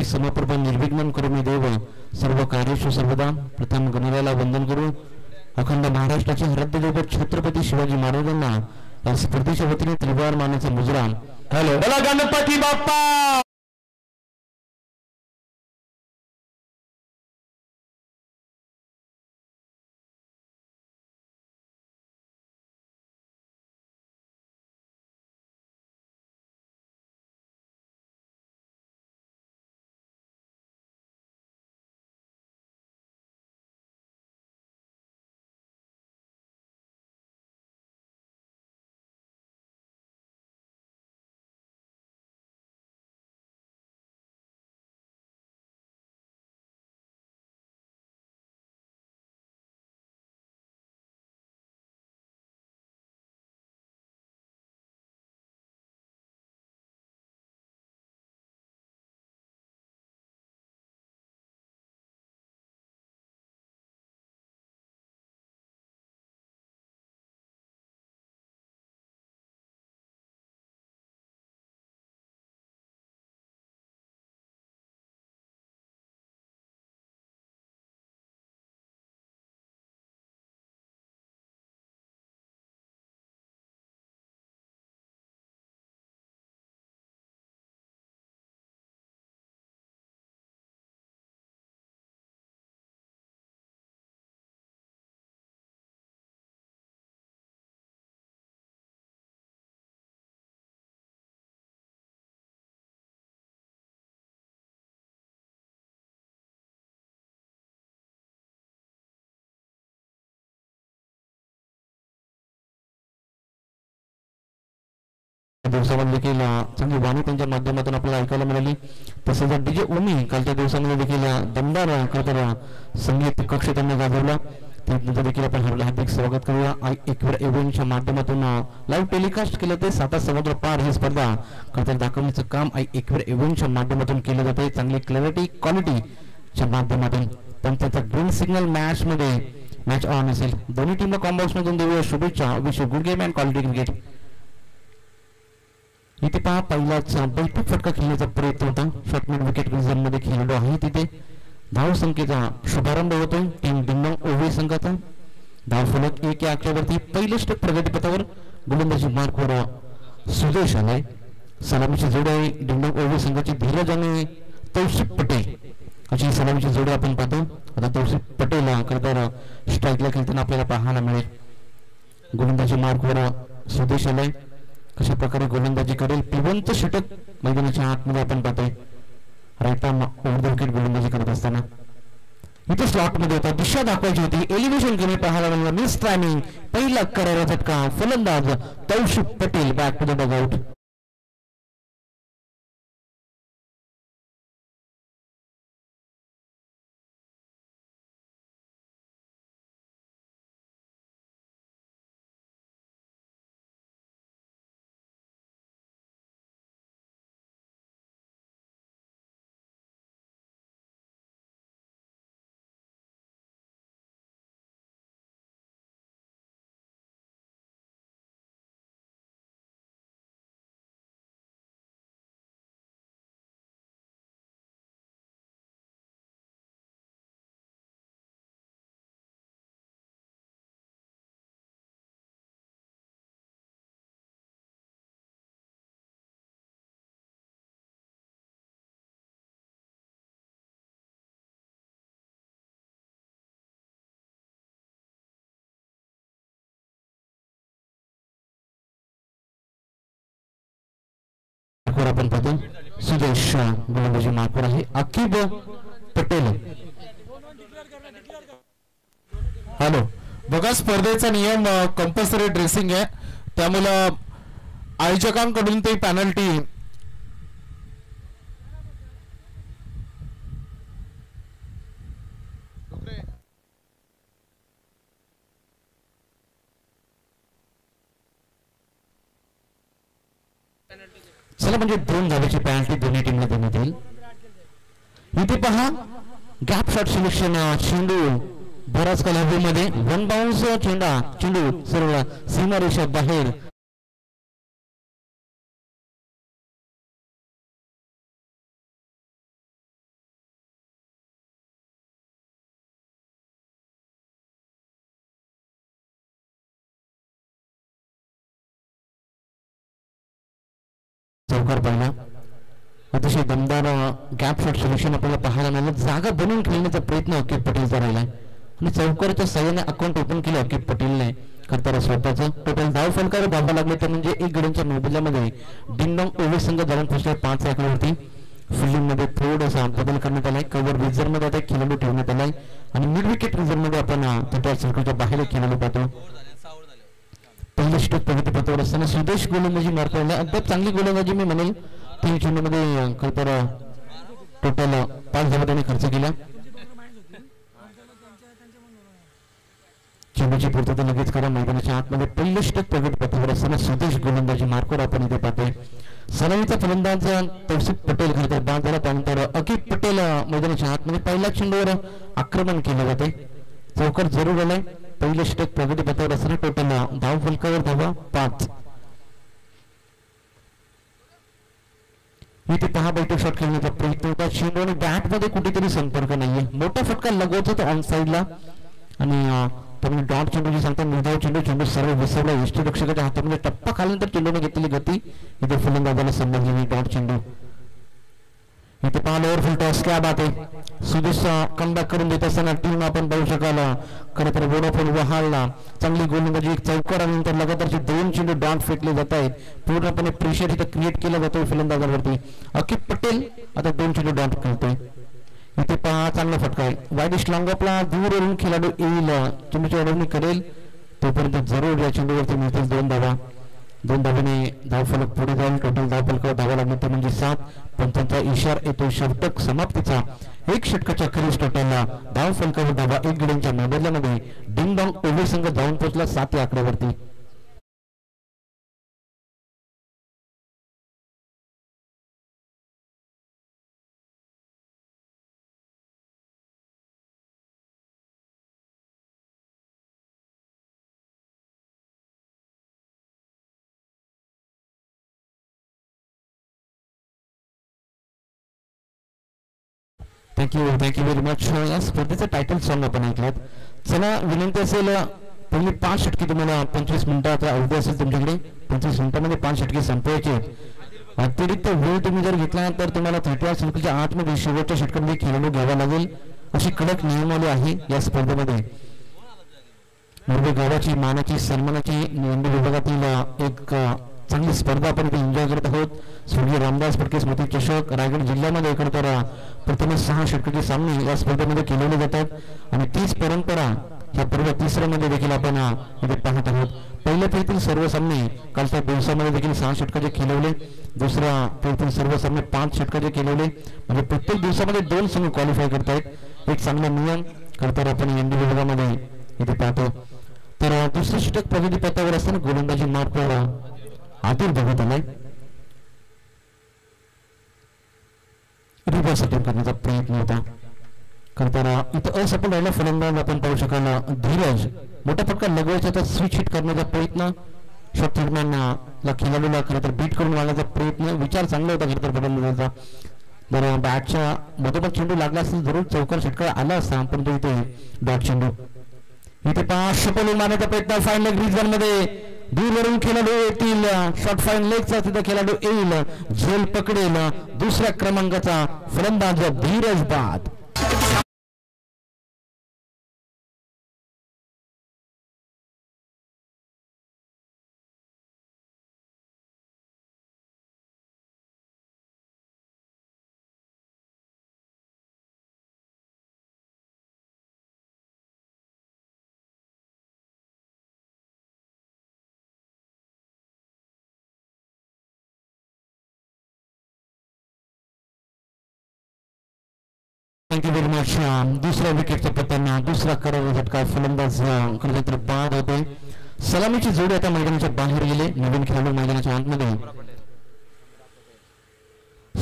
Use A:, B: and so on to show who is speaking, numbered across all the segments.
A: समप्रभ निर्विघ्न करून देव सर्व कार्येषु सर्वदा प्रथम गणरायाला वंदन करू. अखंड महाराष्ट्राचे आराध्य दैवत छत्रपती शिवाजी महाराजांना या स्पर्धेच्या वतीने त्रिवार मानाचा मुजरा.
B: हॅलो बोला गणपती बाप्पा.
A: दिवसामध्ये देखील चांगली वाणी त्यांच्या माध्यमातून आपल्याला ऐकायला मिळाली. तसेच डीजे ओमी कालच्या दिवसामध्ये देखील दमदार खरतर संगीत कक्ष त्यांना गाजवला. त्यांचं देखील आपण हार्दिक स्वागत करूया. एकवेळ इव्हेंटच्या माध्यमातून लाईव्ह टेलिकास्ट केलं ते 7 समुद्र पार ही स्पर्धा खरतर दाखवण्याचं काम एकवेळ इव्हेंटच्या माध्यमातून केलं जाते. चांगली क्लॅरिटी क्वालिटीच्या माध्यमातून पण त्याचा ग्रीन सिग्नल मॅचमध्ये मॅच ऑन असेल. दोन्ही टीमला कॉम्बॉक्समधून देऊया शुभेच्छा. Wish good game and quality cricket. इथे पहा पहिलाच बैठक फटका खेळण्याचा प्रयत्न होता. शॉटमॅन विकेट मध्ये खेळलो आहे. तिथे धाव संख्येचा शुभारंभ होतोय टीम डिंगडॉंग ओव्ही संघाचा. धाव फलक 1 या आकड्यावरती पहिलेच प्रगतीपथावर गोलंदाजी मार्कवर सुदेश आलाय. सलामीची जोडी आहे डिंगडॉंग ओव्ही संघाची धीरज आणि तौसिफ पटेल अशी सलामीची जोडी आपण पाहतो. आता तौसिफ पटेल खरंतर स्ट्राईकला खेळताना आपल्याला पाहायला मिळेल. गोलंदाजी मार्कवर सुदेश आलाय. कशा प्रकारे गोलंदाजी करेल पिवंत षटक मैदानाच्या आतमध्ये आपण पाहतोय. Right arm over the wicket गोलंदाजी करत असताना इथे स्लॉट मध्ये होता. दिशा दाखवायची होती. एलिव्हेशन कमी पाहायला मिळालं. Miss timing. पहिला करायला झटका. फलंदाज Taushif Patel back to the dugout. आपण पाहतो सुदेश गोलंदाजी मार्कवर आहे. अकीब पटेल.
B: हॅलो बघा स्पर्धेचा नियम कंपल्सरी ड्रेसिंग आहे. त्यामुळे आयोजकांकडून ते पेनल्टी
A: चला म्हणजे 2 धावेची पेनल्टी दोन्ही टीमला देण्यात येईल. इथे पहा गॅप शॉट सिलेक्शन. चेंडू बराच काल हवेमध्ये 1 बाउन्स चेंडू सर्व सीमारेषा बाहेर चौकार पाहिला. अतिशय दमदार गॅप शॉट सोल्युशन आपल्याला पाहायला मिळालं. जागा बनवून खेळण्याचा प्रयत्न अकिब पटेलचा राहिला आणि चौकाराच्या सहाय्याने अकाउंट ओपन केलं अकिब पटेलने. करताना स्वतःचं टोटल धाव फलकावर धावा लागले तर म्हणजे 1 गड्यांच्या मोबदल्यामध्ये डिंगडॉंग ओव्हे संघ जाऊन पोहोचले 5 आकड्यावरती. फिल्डिंग मध्ये थोडासा बदल करण्यात आलाय. कव्हर रिझर्व मध्ये आता खेळाडू ठेवण्यात आलाय आणि मिड विकेट रिझर्व मध्ये आपण त्या सर्कलच्या बाहेर खेळाडू पाहतो. पहिल्या षटक प्रगतीपथावर असताना सुदेश गोलंदाजी मारतो. अद्याप चांगली गोलंदाजी मी म्हणेल. 3 चेंडूमध्ये खरं टोटल 5 धावा त्याने खर्च केला. चेंडूची पूर्तता लगेच करा. मैदानाच्या आतमध्ये पहिलं षटक प्रगतीपथावर असताना सुदेश गोलंदाजी मार्कवर आपण इथे पाहतोय. सलामीचा फलंदाज तौसिफ पटेल खरं तर बाद झाला. त्यानंतर अकिब पटेल मैदानाच्या आतमध्ये पहिल्या चेंडूवर आक्रमण केलं जाते. चौकार जरूर आलाय. पहिलं षटक प्रगतीपथावर असताना टोटल धाव फलकावर धावा 5. इथे पहा बैठक शॉट खेळण्याचा प्रयत्न होता. चेंडू आणि बॅट मध्ये कुठेतरी संपर्क नाहीये. मोठा फटका लगवत होता ऑन साईडला आणि तुम्ही डॉट चेंडूची सांगता निर्धाव चेंडू सर्व विसरला. यष्टीरक्षकाच्या हातामध्ये टप्पा खाल्यानंतर चेंडूने घेतलेली गती इथे फलंदाजाला समजली. डॉट चेंडू इथे पहा लोअर फुल टॉस. क्या बात आहे. सुदेश कमबॅक करून देत असताना टीम आपण पाहू शकाल. खरं तर वोडाफोन वहाळला चांगली गोलंदाजी. एक चौकार आल्यानंतर लगातारचे 2 चेंडू डॉट फेकले जात आहेत. पूर्णपणे प्रेशर इथे क्रिएट केला जातोय फलंदाजावरती. अकिब पटेल आता 2 चेंडू डॉट खेळतोय. इथे पहा चांगला फटका आहे. वाईडिश लॉंगॉपला दूरवरून खेळाडू येईल. चेंडूची अडवणी करेल तोपर्यंत जरूर या चेंडूवरती मिळतील 2 धावा. 2 धावाने धावफलक पुढे जाईल. टोटल धावफलकावर धावा लागले तर म्हणजे 7. पंचांचा इशारा येतो षटक समाप्तीचा. 1 षटकाच्या अखेरीस टोटलला धावफलकावर धावा 1 गड्यांच्या मोबदल्यामध्ये डिंगडॉंग ओव्हे संघ जाऊन पोहोचला 7 या आकड्यावरती. Thank you very much. या स्पर्धेचं टायटल सॉंग आपण ऐकलात. चला विनंती असेल पहिली 5 षटके तुम्हाला 25 मिनिटाचा अवधी असेल तुमच्याकडे. 25 मिनिटांमध्ये 5 षटके संपवायचे. अतिरिक्त वेळ तुम्ही जर घेतला तर तुम्हाला तृतीय सर्कलच्या आतमध्ये शेवटच्या षटकामध्ये खेळाडू घ्यावा लागेल. अशी कडक नियमावली आहे या स्पर्धेमध्ये. मुंबई गावाची मानाची सन्मानाची निवडणूक विभागातील एक चांगली स्पर्धा आपण इथे एन्जॉय करत आहोत. स्वर्गीय रामदास फडके स्मृती चषक रायगड जिल्ह्यामध्ये खरं तर प्रथम 6 षटकाचे सामने या स्पर्धेमध्ये खेळवले जातात आणि तीच परंपरा या पूर्व तिसऱ्यामध्ये देखील आपण इथे पाहत आहोत. पहिल्या फेरीतील सर्व सामने कालच्या दिवसामध्ये देखील 6 षटकाचे खेळवले. दुसऱ्या फेरीतील सर्व सामने 5 षटकाचे खेळवले. म्हणजे प्रत्येक दिवसामध्ये 2 संघ क्वालिफाय करतायत. एक चांगला नियम खरं तर आपण एनडी विभागामध्ये इथे पाहतो. तर दुसरं षटक प्रगतीपथावर असताना गोलंदाजी मार्कवर आतूर बघत आलाय. रिव्हर्स अटेम्प्ट करण्याचा प्रयत्न होता. खरं तर इथं असफल राहिला फलंदाज आपण पाहू शकाल धीरज. मोठा फटका लगवायचा तर स्विच हिट करण्याचा प्रयत्न. शॉट थर्डमॅनला खेळाडूला खरं तर बीट करून मारण्याचा प्रयत्न. विचार चांगला होता खरं तर फलंदाजाचा. जर बॅटच्या मधोमध चेंडू लागला असेल जरूर चौकार षटकार आला असता. परंतु इथे डॉट चेंडू. इथे 5 षटक मारण्याचा प्रयत्न. फाईन लेग रिझन मध्ये दूरवरून खेळाडू येतील. शॉर्ट फाईन लेगचा तिथे खेळाडू येईल. झेल पकडेल. दुसऱ्या क्रमांकाचा फलंदाज धीरज बाद. Thank you very much. दुसऱ्या विकेटचा पतन. दुसरा करारा झटका. फलंदाज खरं बाद होते. सलामीची जोडी आता मैदानाच्या बाहेर गेले. नवीन खेळाडू मैदानाच्या आतमध्ये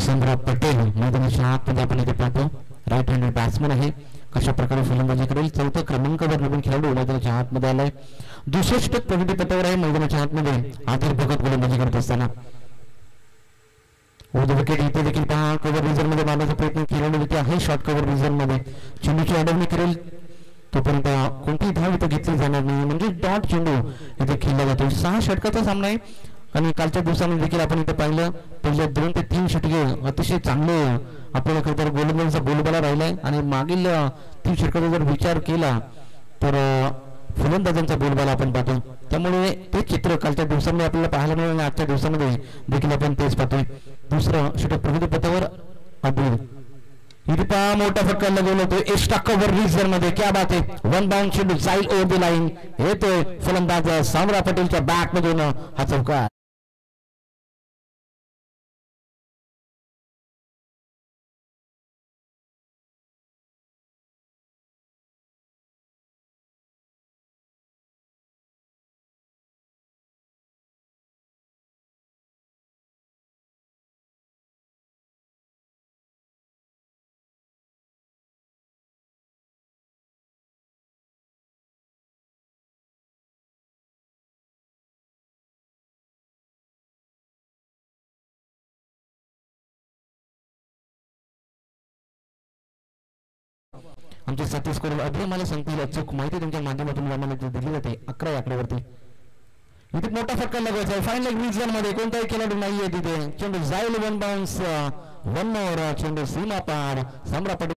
A: संग्राम पटेल मैदानाच्या आतमध्ये आपण इथे पाहतो. राईट हँडेड बॅट्समन आहे. कशा प्रकारे फलंदाजी करेल. 4थ्या क्रमांकावर नवीन खेळाडू मैदानाच्या आतमध्ये आलाय. दुसरं षटक प्रगतीपथावर आहे. मैदानाच्या आतमध्ये आदिर भगत गोलंदाजी करत असताना विकेट इथे देखील पहा कव्हर रिझन मध्ये मारण्याचा प्रयत्न खेळाडू इथे आहे. शॉर्ट कव्हर रिझन मध्ये चेंडूची अडवणी करेल तोपर्यंत कोणतीही धाव इथे घेतली जाणार नाही. म्हणजे डॉट चेंडू इथे खेळला जातो. 6 षटकाचा सामना आहे. आणि कालच्या दिवसामध्ये देखील आपण इथे पाहिलं पहिल्या 2 ते 3 षटके अतिशय चांगले आपल्याला खरं तर गोलंदाजांचा बोलबाला राहिलाय आणि मागील 3 षटकाचा जर विचार केला तर फलंदाजांचा बोलबाला आपण पाहतो. त्यामुळे ते चित्र कालच्या दिवसामध्ये आपल्याला पाहायला मिळालं आणि आजच्या दिवसामध्ये देखील आपण तेच पाहतोय. दुसरं षटक प्रगती पथावर अब्दुल इथे पहा मोठा फटका लागून होतोय एक्स्ट्रा कव्हर रिझन मध्ये. क्या बात आहे. 1 बाउंड चेंडू जाईल ओव्हर द लाईन. येतोय फलंदाज सामरा पटेलच्या बॅट मधून हा चौकार. आमचे सतीश कोरल अभि मला सांगतील अचूक माहिती तुमच्या माध्यमातून आम्हाला दिली जाते. 11 आकड्यावरती इथे मोठा फटका लगायचा. फायनल रिझन मध्ये कोणताही खेळाडू नाहीये तिथे. चेंडू जाईल 1 बाउन्स 1 मोर. चेंडू सीमा पार. सामरा पटेल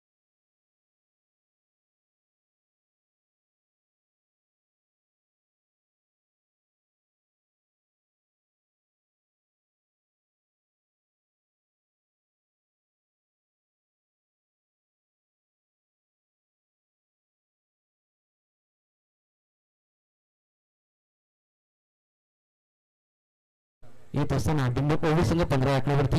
A: येत असताना डिंबक ओव्हर संघ 15 आकड्यावरती.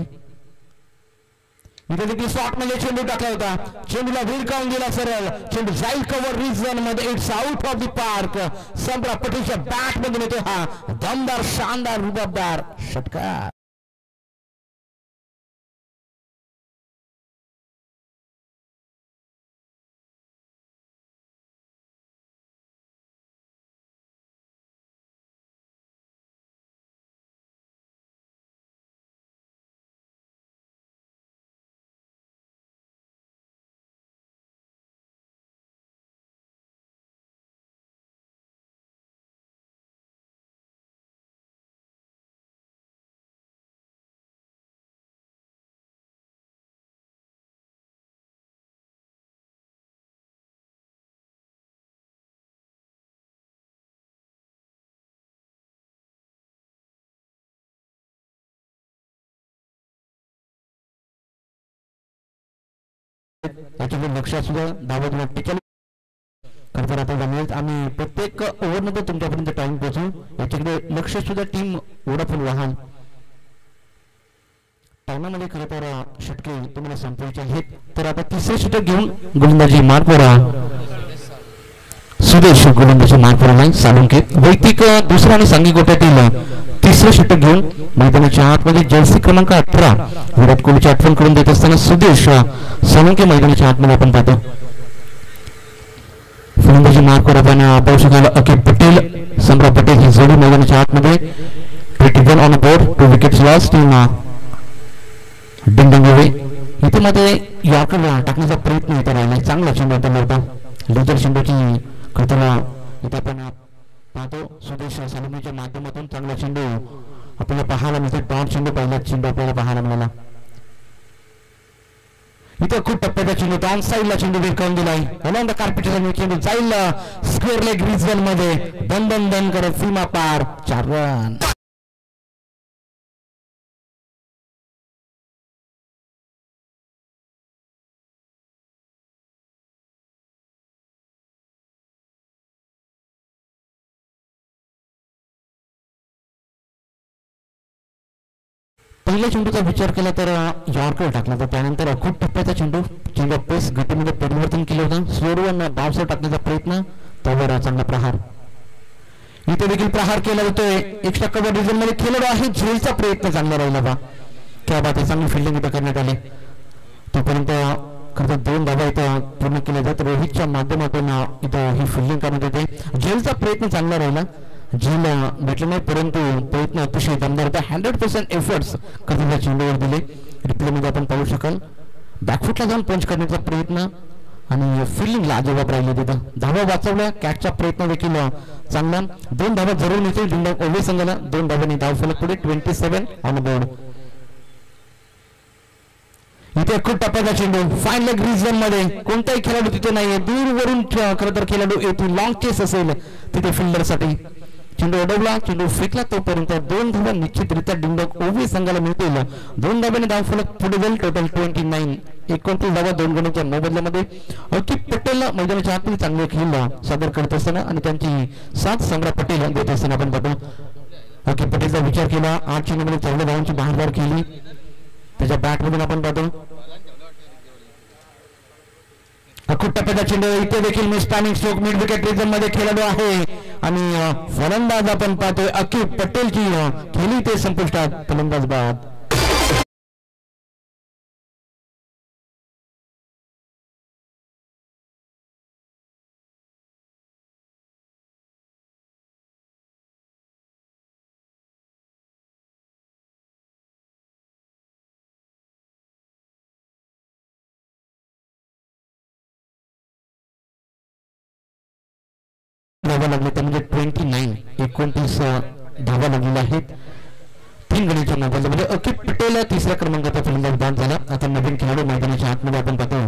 A: इथे देखील शॉट मध्ये चेंडू टाकला होता. चेंडूला भिरकावून दिला सरळ. चेंडू जाईल कव्हर रिझन मध्ये. It's out of the park. संप्रा पटेलच्या बॅट मधून येतो हा दमदार शानदार रुबाबदार षटकार. त्याच्याकडे लक्षात सुद्धा धावत वाटते. खरं आता जमेल आम्ही प्रत्येक ओव्हरनंतर तुमच्यापर्यंत टाइम पोहोचू. याच्याकडे लक्ष सुद्धा टीम वोडाफोन वाहन टाइमामध्ये खरं तर षटके तुम्हाला संपवायचे आहेत. तर आता तिसरे षटक घेऊन गोलंदाजी मार्कवर सुदेश गोलंदाजी मार्कवर नाही सालुंके वैयक्तिक दुसरा आणि सांघिक गोट्यातील तिसरे षटक घेऊन मैदानाच्या आतमध्ये जर्सी क्रमांक 18 विराट कोहलीची आठवण करून देत असताना सुदेश सालुंके मैदानाच्या आतमध्ये आपण पाहतो. फलंदाजी मार्कवर आपण पाहू शकाल अकिब पटेल सम्रा पटेल ही जोडी मैदानाच्या आतमध्ये. 21 on board 2 wickets lost in डिंडंग अवे. इथे मध्ये यॉर्कर टाकण्याचा प्रयत्न इथे राहिला. चांगला चेंडू आता होता लेजर चेंडूची खतरा इथे आपण पाहतो. सुदेश सालुंकेच्या माध्यमातून चांगला चेंडू आपल्याला पाहायला मिळतो. टॉप चेंडू पहिला चेंडू आपल्याला पाहायला मिळाला. इथे खूप टप्प्याचा चेंडू ऑन साईडला चेंडू भिरकावून दिलाय. ऑन द कार्पेटचा चेंडू जाईल स्क्वेअर लेग रिझन मध्ये. दन दन दन करत सीमा पार 4 रन. पहिल्या चेंडूचा विचार केला तर यॉर्कर टाकला तर त्यानंतर खूप टप्प्याचा चेंडू पेस गतीमध्ये परिवर्तन केलं होतं. स्लोअर धावसर टाकण्याचा प्रयत्न त्यावर चांगला प्रहार. इथे देखील प्रहार केला जातोय. एक्स्ट्रा कव्हर रिझन मध्ये खेळाडू आहे. झेलचा प्रयत्न चांगला राहिला बा. क्या बात आहे. चांगली फिल्डिंग इथं करण्यात आली. तोपर्यंत खरं 2 धावा इथं पूर्ण केल्या जात. रोहितच्या माध्यमातून इथं ही फिल्डिंग करण्यात येते. झेलचा प्रयत्न चांगला राहिला. झेल भेटले नाही परंतु प्रयत्न अतिशय दमदार होता. 100% एफर्ट्स कधीच्या चेंडूवर दिले. रिप्लेमध्ये आपण पाहू शकाल बॅकफुटला जाऊन पंच करण्याचा प्रयत्न आणि फिल्डिंग लाजवाब राहिली तिथं. धावा वाचवल्या, कॅचचा प्रयत्न देखील चांगला. 2 धावा जरूर मिळतील डिंडोंग ओव्हे संघाला. 2 धावांनी धाव फलक पुढे 27 ऑन बोर्ड. इथे खूप टप्प्याचा चेंडू फाईन लेग रिजन मध्ये कोणताही खेळाडू तिथे नाहीये. दूरवरून खरं तर खेळाडू येतील. लॉंग चेस असेल तिथे फिल्डरसाठी. चेंडू अडवला, चेंडू फेकला तोपर्यंत 2 धावा निश्चितरित्या डिंडोंग ओव्हे संघाला मिळतील. 2 धावांनी धाव फलक पुढे जाईल. टोटल 29. 29 धावा 2 गुणांच्या मोबदल्यामध्ये. अकिब पटेल मैदानाच्या आतमध्ये चांगले खेळ सादर करत असताना आणि त्यांची साथ सम्राट पटेल देत असताना आपण पाहतो. अकिब पटेलचा विचार केला. 8 चेंडूमध्ये 14 धावांची बहारदार केली त्याच्या बॅटमधून आपण पाहतो. अखूट टप्प्याचा चेंडू इथे देखील मिस्टानिंग स्ट्रोक मिड विकेट रिजन मध्ये खेळाडू आहे आणि फलंदाज आपण पाहतोय अकिब पटेलची खेळी ते संपुष्टात. फलंदाज बाद. धावा लागले त्या म्हणजे 29 धावा लागलेल्या आहेत 3 गणीच्या मोबदल्यामध्ये. अकिब पटेल तिसऱ्या क्रमांकाचा फलंदाज बाद झाला. आता नवीन खेळाडू मैदानाच्या आतमध्ये आपण पाहतो.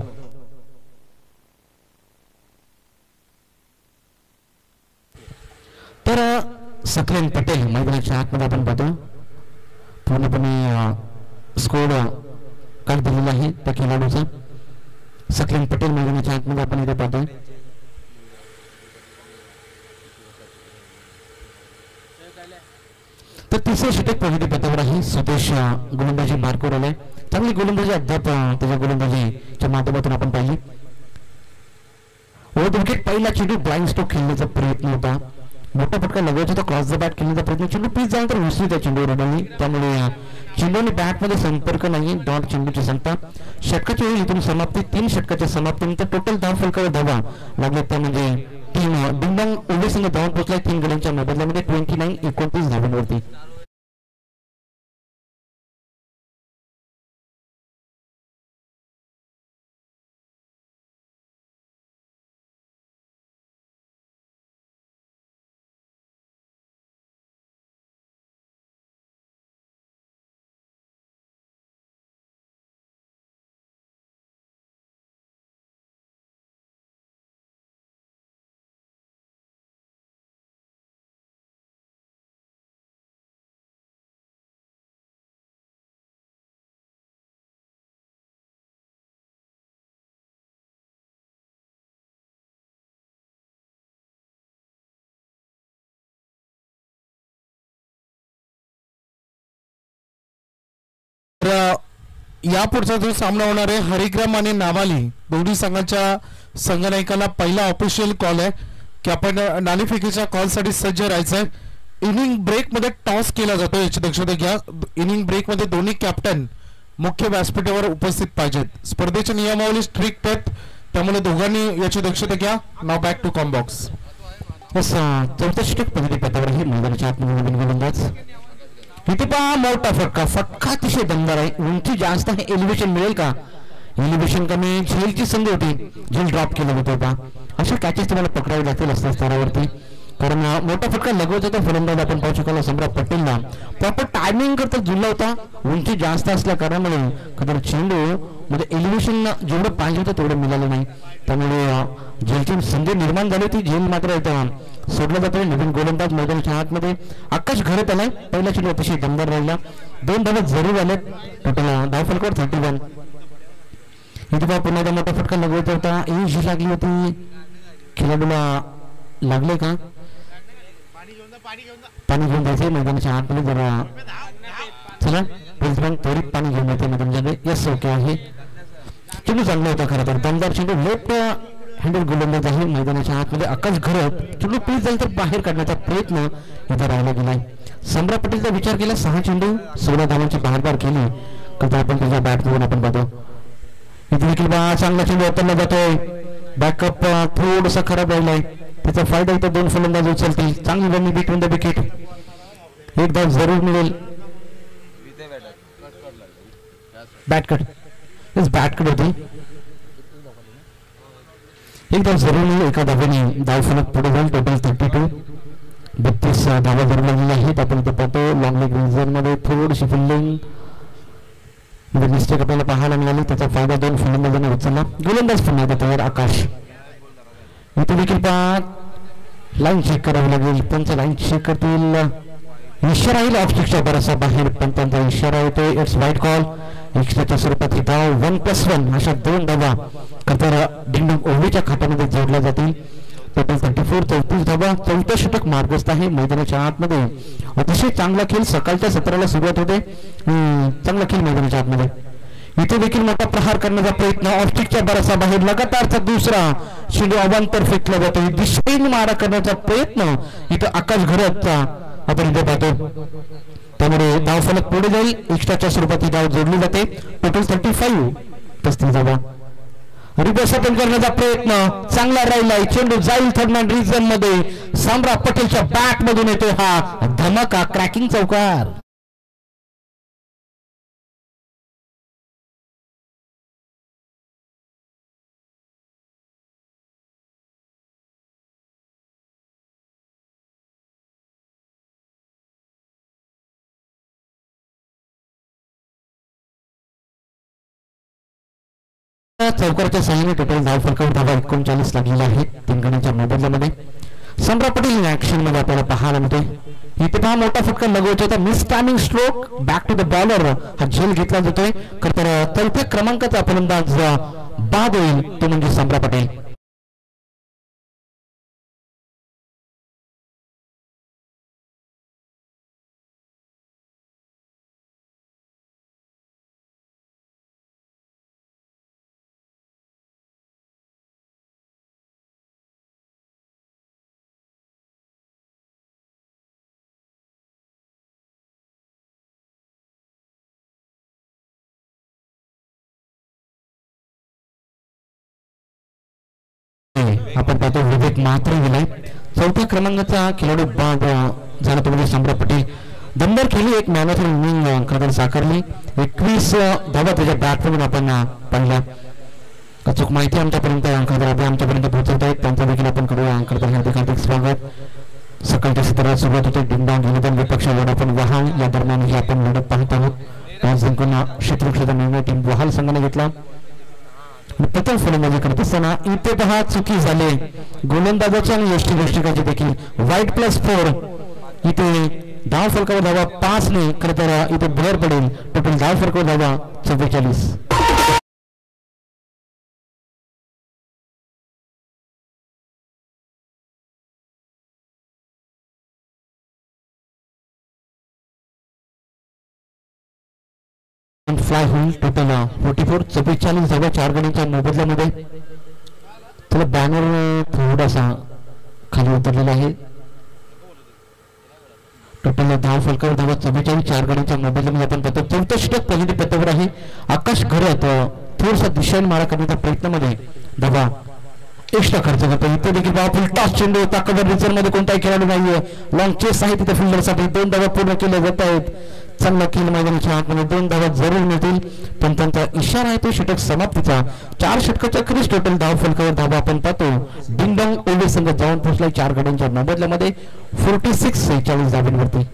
A: तर सकलेन पटेल मैदानाच्या आतमध्ये आपण पाहतो. पूर्णपणे स्कोर कार्ड दिलेला आहे त्या खेळाडूचा. सकलेन पटेल मैदानाच्या आतमध्ये आपण इथे पाहतोय. तर तिसऱ्या षटक प्रगती पथावर आहे. सुदेश गोलंदाजी मार्कवर आलाय. चांगली गोलंदाजी अद्याप त्याच्या गोलंदाजीच्या माध्यमातून आपण पाहिली. ओव्हर द विकेट पहिला चेंडू ब्लाइंड स्ट्रोक खेळण्याचा प्रयत्न होता. मोठा फटका लगवायचा होता. क्रॉस द बॅट खेळण्याचा प्रयत्न. चेंडू पीच जाऊन तर विसरू त्या चेंडूवर उडाली. त्यामुळे चेंडूने बॅटमध्ये संपर्क नाही. डॉट चेंडूची संख्या षटकाची होईल इथून समाप्ती. 3 षटकाच्या समाप्तीनंतर टोटल धाव फलकावर धावा लागले त्या म्हणजे टीम डिंडोंग ओव्हे संघ धावून पोहोचलाय 3 गड्यांच्या मोबदल्यामध्ये 29 धावांवरती.
B: या पुढचा जो सामना होणार आहे हरिग्राम आणि नावाली दोन्ही संघाच्या संघनायकाला पहिला ऑफिशियल कॉल आहे की आपण नाणेफेकीच्या कॉलसाठी सज्ज राहायचं आहे. इनिंग ब्रेक मध्ये टॉस केला जातो याची दक्षता घ्या. इनिंग ब्रेक मध्ये दोन्ही कॅप्टन मुख्य व्यासपीठावर उपस्थित पाहिजेत. स्पर्धेच्या नियमावली स्ट्रिक्ट आहेत त्यामुळे दोघांनी याची दक्षता घ्या. नाव बॅक टू कॉम बॉक्स.
A: चौथ्या षटक पद्धती पथावर आहे मैदानाच्या आतमध्ये गोलंदाज. इथे पहा मोठा फटका अतिशय दमदार आहे. उंची जास्त आहे. एलिव्हेशन मिळेल का? एलिव्हेशन कमी. झेलची संधी होती. झेल ड्रॉप केला होता पहा. अशा कॅचेस तुम्हाला पकडावे लागतील असल्या स्तरावरती कारण मोठा फटका लगवत होता फलंदाज आपण पाहू शकलो सम्राट पटेलला. प्रॉपर टायमिंग करता जुळला होता. उंची जास्त असल्या कारणामुळे कदाचित चेंडू मध्ये एलिव्हेशन जेवढं पाहिजे होतं तेवढं मिळालं नाही. त्यामुळे झेलची संधी निर्माण झाली होती. झेल मात्र सोडला जातोय. नवीन गोलंदाज मैदानाच्या आतमध्ये आकाश घरत आलाय. पहिला चेंडू अतिशय दमदार राहिला. 2 धावा जरूर आलेत. टोटल धाव फलकावर 31. इथे बा पुन्हा एकदा मोठा फटका लगवायचा होता. इंज लागली होती. खेळाडूला लागले का? पाणी घेऊन जायचे मैदानाच्या आतमध्ये जरा. चला प्रिन्सिपल त्वरित पाणी घेऊन येते मैदानामध्ये. यस ओके आहे. चेंडू चांगला होता खरं तर. दमदार चेंडू लेफ्ट हँडल गोलंदाज आहे मैदानाच्या आतमध्ये आकाश घरत. चेंडू प्लीज जाईल तर बाहेर काढण्याचा प्रयत्न इथे राहिला गेलाय. सम्राट पटेलचा विचार केला. 6 चेंडू 16 धावांची बहारदार केली तर आपण त्याच्या बॅट घेऊन आपण पाहतो. इथे देखील बा चांगला चेंडू उतरला जातोय. बॅकअप थोडासा खराब राहिलाय. त्याचा फायदा इथं 2 फलंदाज उचलतील. चांगली रमी बिटवीन द विकेट. 1 धाव जरूर मिळेल. Bat cut. बॅट कट होती. एक धाव जरूर एका धावेने धावफलक पुढे जाईल. टोटल 32. 32 धावा जरूर लागलेल्या आहेत. आपण इथे पाहतो लॉंग लेग रिझन मध्ये थोडीशी फिल्डिंग मिस्टेक आपल्याला पाहायला मिळाली. त्याचा फायदा 2 फलंदाजांनी उचलला. गोलंदाज पुन्हा एकदा तयार आकाश. इथे देखील लाईन चेक करावी लागेल. त्यांचा लाईन चेक करतील. इशारा येईल ऑफस्टिकच्या बराचसा बाहेर पण त्यांचा इशारा येतोय. It's white call. एक्स्ट्राच्या स्वरूपात ही धाव 1+1 अशा 2 धावा करताना डिंगडोंग ओव्हरच्या खात्यामध्ये जोडल्या जातील. टोटल 34. 34 धावा. 4थं षटक मार्गस्थ आहे. मैदानाच्या आतमध्ये अतिशय चांगला खेळ सकाळच्या सत्राला सुरुवात होते. चांगला खेळ मैदानाच्या आतमध्ये. इथे देखील मोठा प्रहार करण्याचा प्रयत्न ऑफस्टिकच्या बराचसा बाहेर. लगातारचा दुसरा चेंडू अवांतर फेकला जातो. दिशेने मारा करण्याचा प्रयत्न इथं आकाश घरतचा आपण इथे पाहतो. त्यामुळे धावफलक पुढे जाईल. एक्स्ट्राच्या स्वरूपात ही धाव जोडली जाते. टोटल 35. 35 धावा. रिबेसपन करण्याचा प्रयत्न चांगला राहिलाय. चेंडू जाईल थर्ड मॅन रिजन मध्ये. सम्राट पटेलच्या बॅट मधून येतो हा धमाका क्रॅकिंग चौकार. चौकारच्या सहाय्याने टोटल धावफलकावर धावा 39 लागलेल्या आहेत. 3 गणांच्या मोबदल्यामध्ये. सम्राट पटेल ऍक्शन मध्ये आपल्याला पाहायला मिळते. इथे पहा मोठा फटका लगवचा होता. Miss timing stroke back to the bowler हा झेल घेतला जातोय. तर 4थ्या क्रमांकाचा फलंदाज बाद होईल तो म्हणजे सम्राट पटेल. आपण पाहतो विवेक मात्र गेलाय. 4थ्या क्रमांकाचा खेळाडू बाद झाला तो म्हणजे सम्राट पटेल. दमदार खेळी. एक मॅन ऑफ इनिंग खरं साकारली. 21 धावा त्याच्या बॅटमधून आपण पाहिल्या. अचूक माहिती आमच्यापर्यंत आमच्यापर्यंत पोहोचवत आहेत. त्यांचा देखील आपण करूया. हार्दिक स्वागत. सकाळच्या सत्राला सुरुवात होते. डिंगडॉंग विनोदन विपक्ष वडापण वहाल या दरम्यान ही आपण लढत पाहत आहोत. टॉस जिंकून क्षेत्ररक्षणाचा निर्णय टीम वहाल संघाने घेतला. प्रथम फलंदाजी करत असताना इथे 10 चुकी झाले गोलंदाजाची आणि यष्टिगोष्टिकाची देखील. वाईट +4. इथे धाव फलकावर धावा 5 ने खरं तर इथे भर पडेल. टोटल धाव फलकावर धावा 44. फ्लाय होईल. टोटल 44. 44 धावा 4 गणांच्या मोबदल्यामध्ये. त्याला बॅनर थोडासा खाली उतरलेला आहे. टोटल धाव फलकावर धावा 44 4 गणांच्या मोबदल्यामध्ये आपण पाहतो. 4थं षटक पहिल्या पत्त्यावर आहे. आकाश घरत थोडासा दिशेने मारा करण्याच्या प्रयत्नामध्ये धावा एक्स्ट्रा खर्च करतो. इथे देखील फुल टॉस चेंडू. ताकदवर रिझर्व मध्ये कोणताही खेळाडू नाहीये. लॉंग चेस आहे तिथे फिल्डरसाठी. 2 धावा पूर्ण केल्या जात आहेत. चांगला खेळ मैदानाच्या आतमध्ये 2 धावा जरूर मिळतील पण त्यांचा इशारा आहे तो षटक समाप्तीचा. 4 षटकाच्या क्रिस टोटल धाव फलकावर धावा आपण पाहतो. डिंगडॉंग ओव्हर संघ जाऊन पोहोचलाय 4 गड्यांच्या मोबदल्यामध्ये 46 धावांवरती.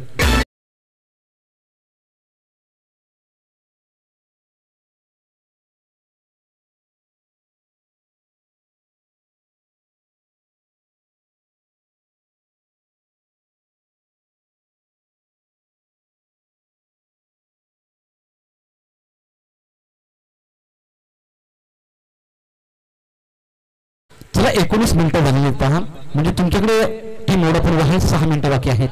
A: चला 19 मिनिटं झालेली आहेत पहा. म्हणजे तुमच्याकडे टीम ओढापूर्व आहे. 6 मिनिटं बाकी आहेत.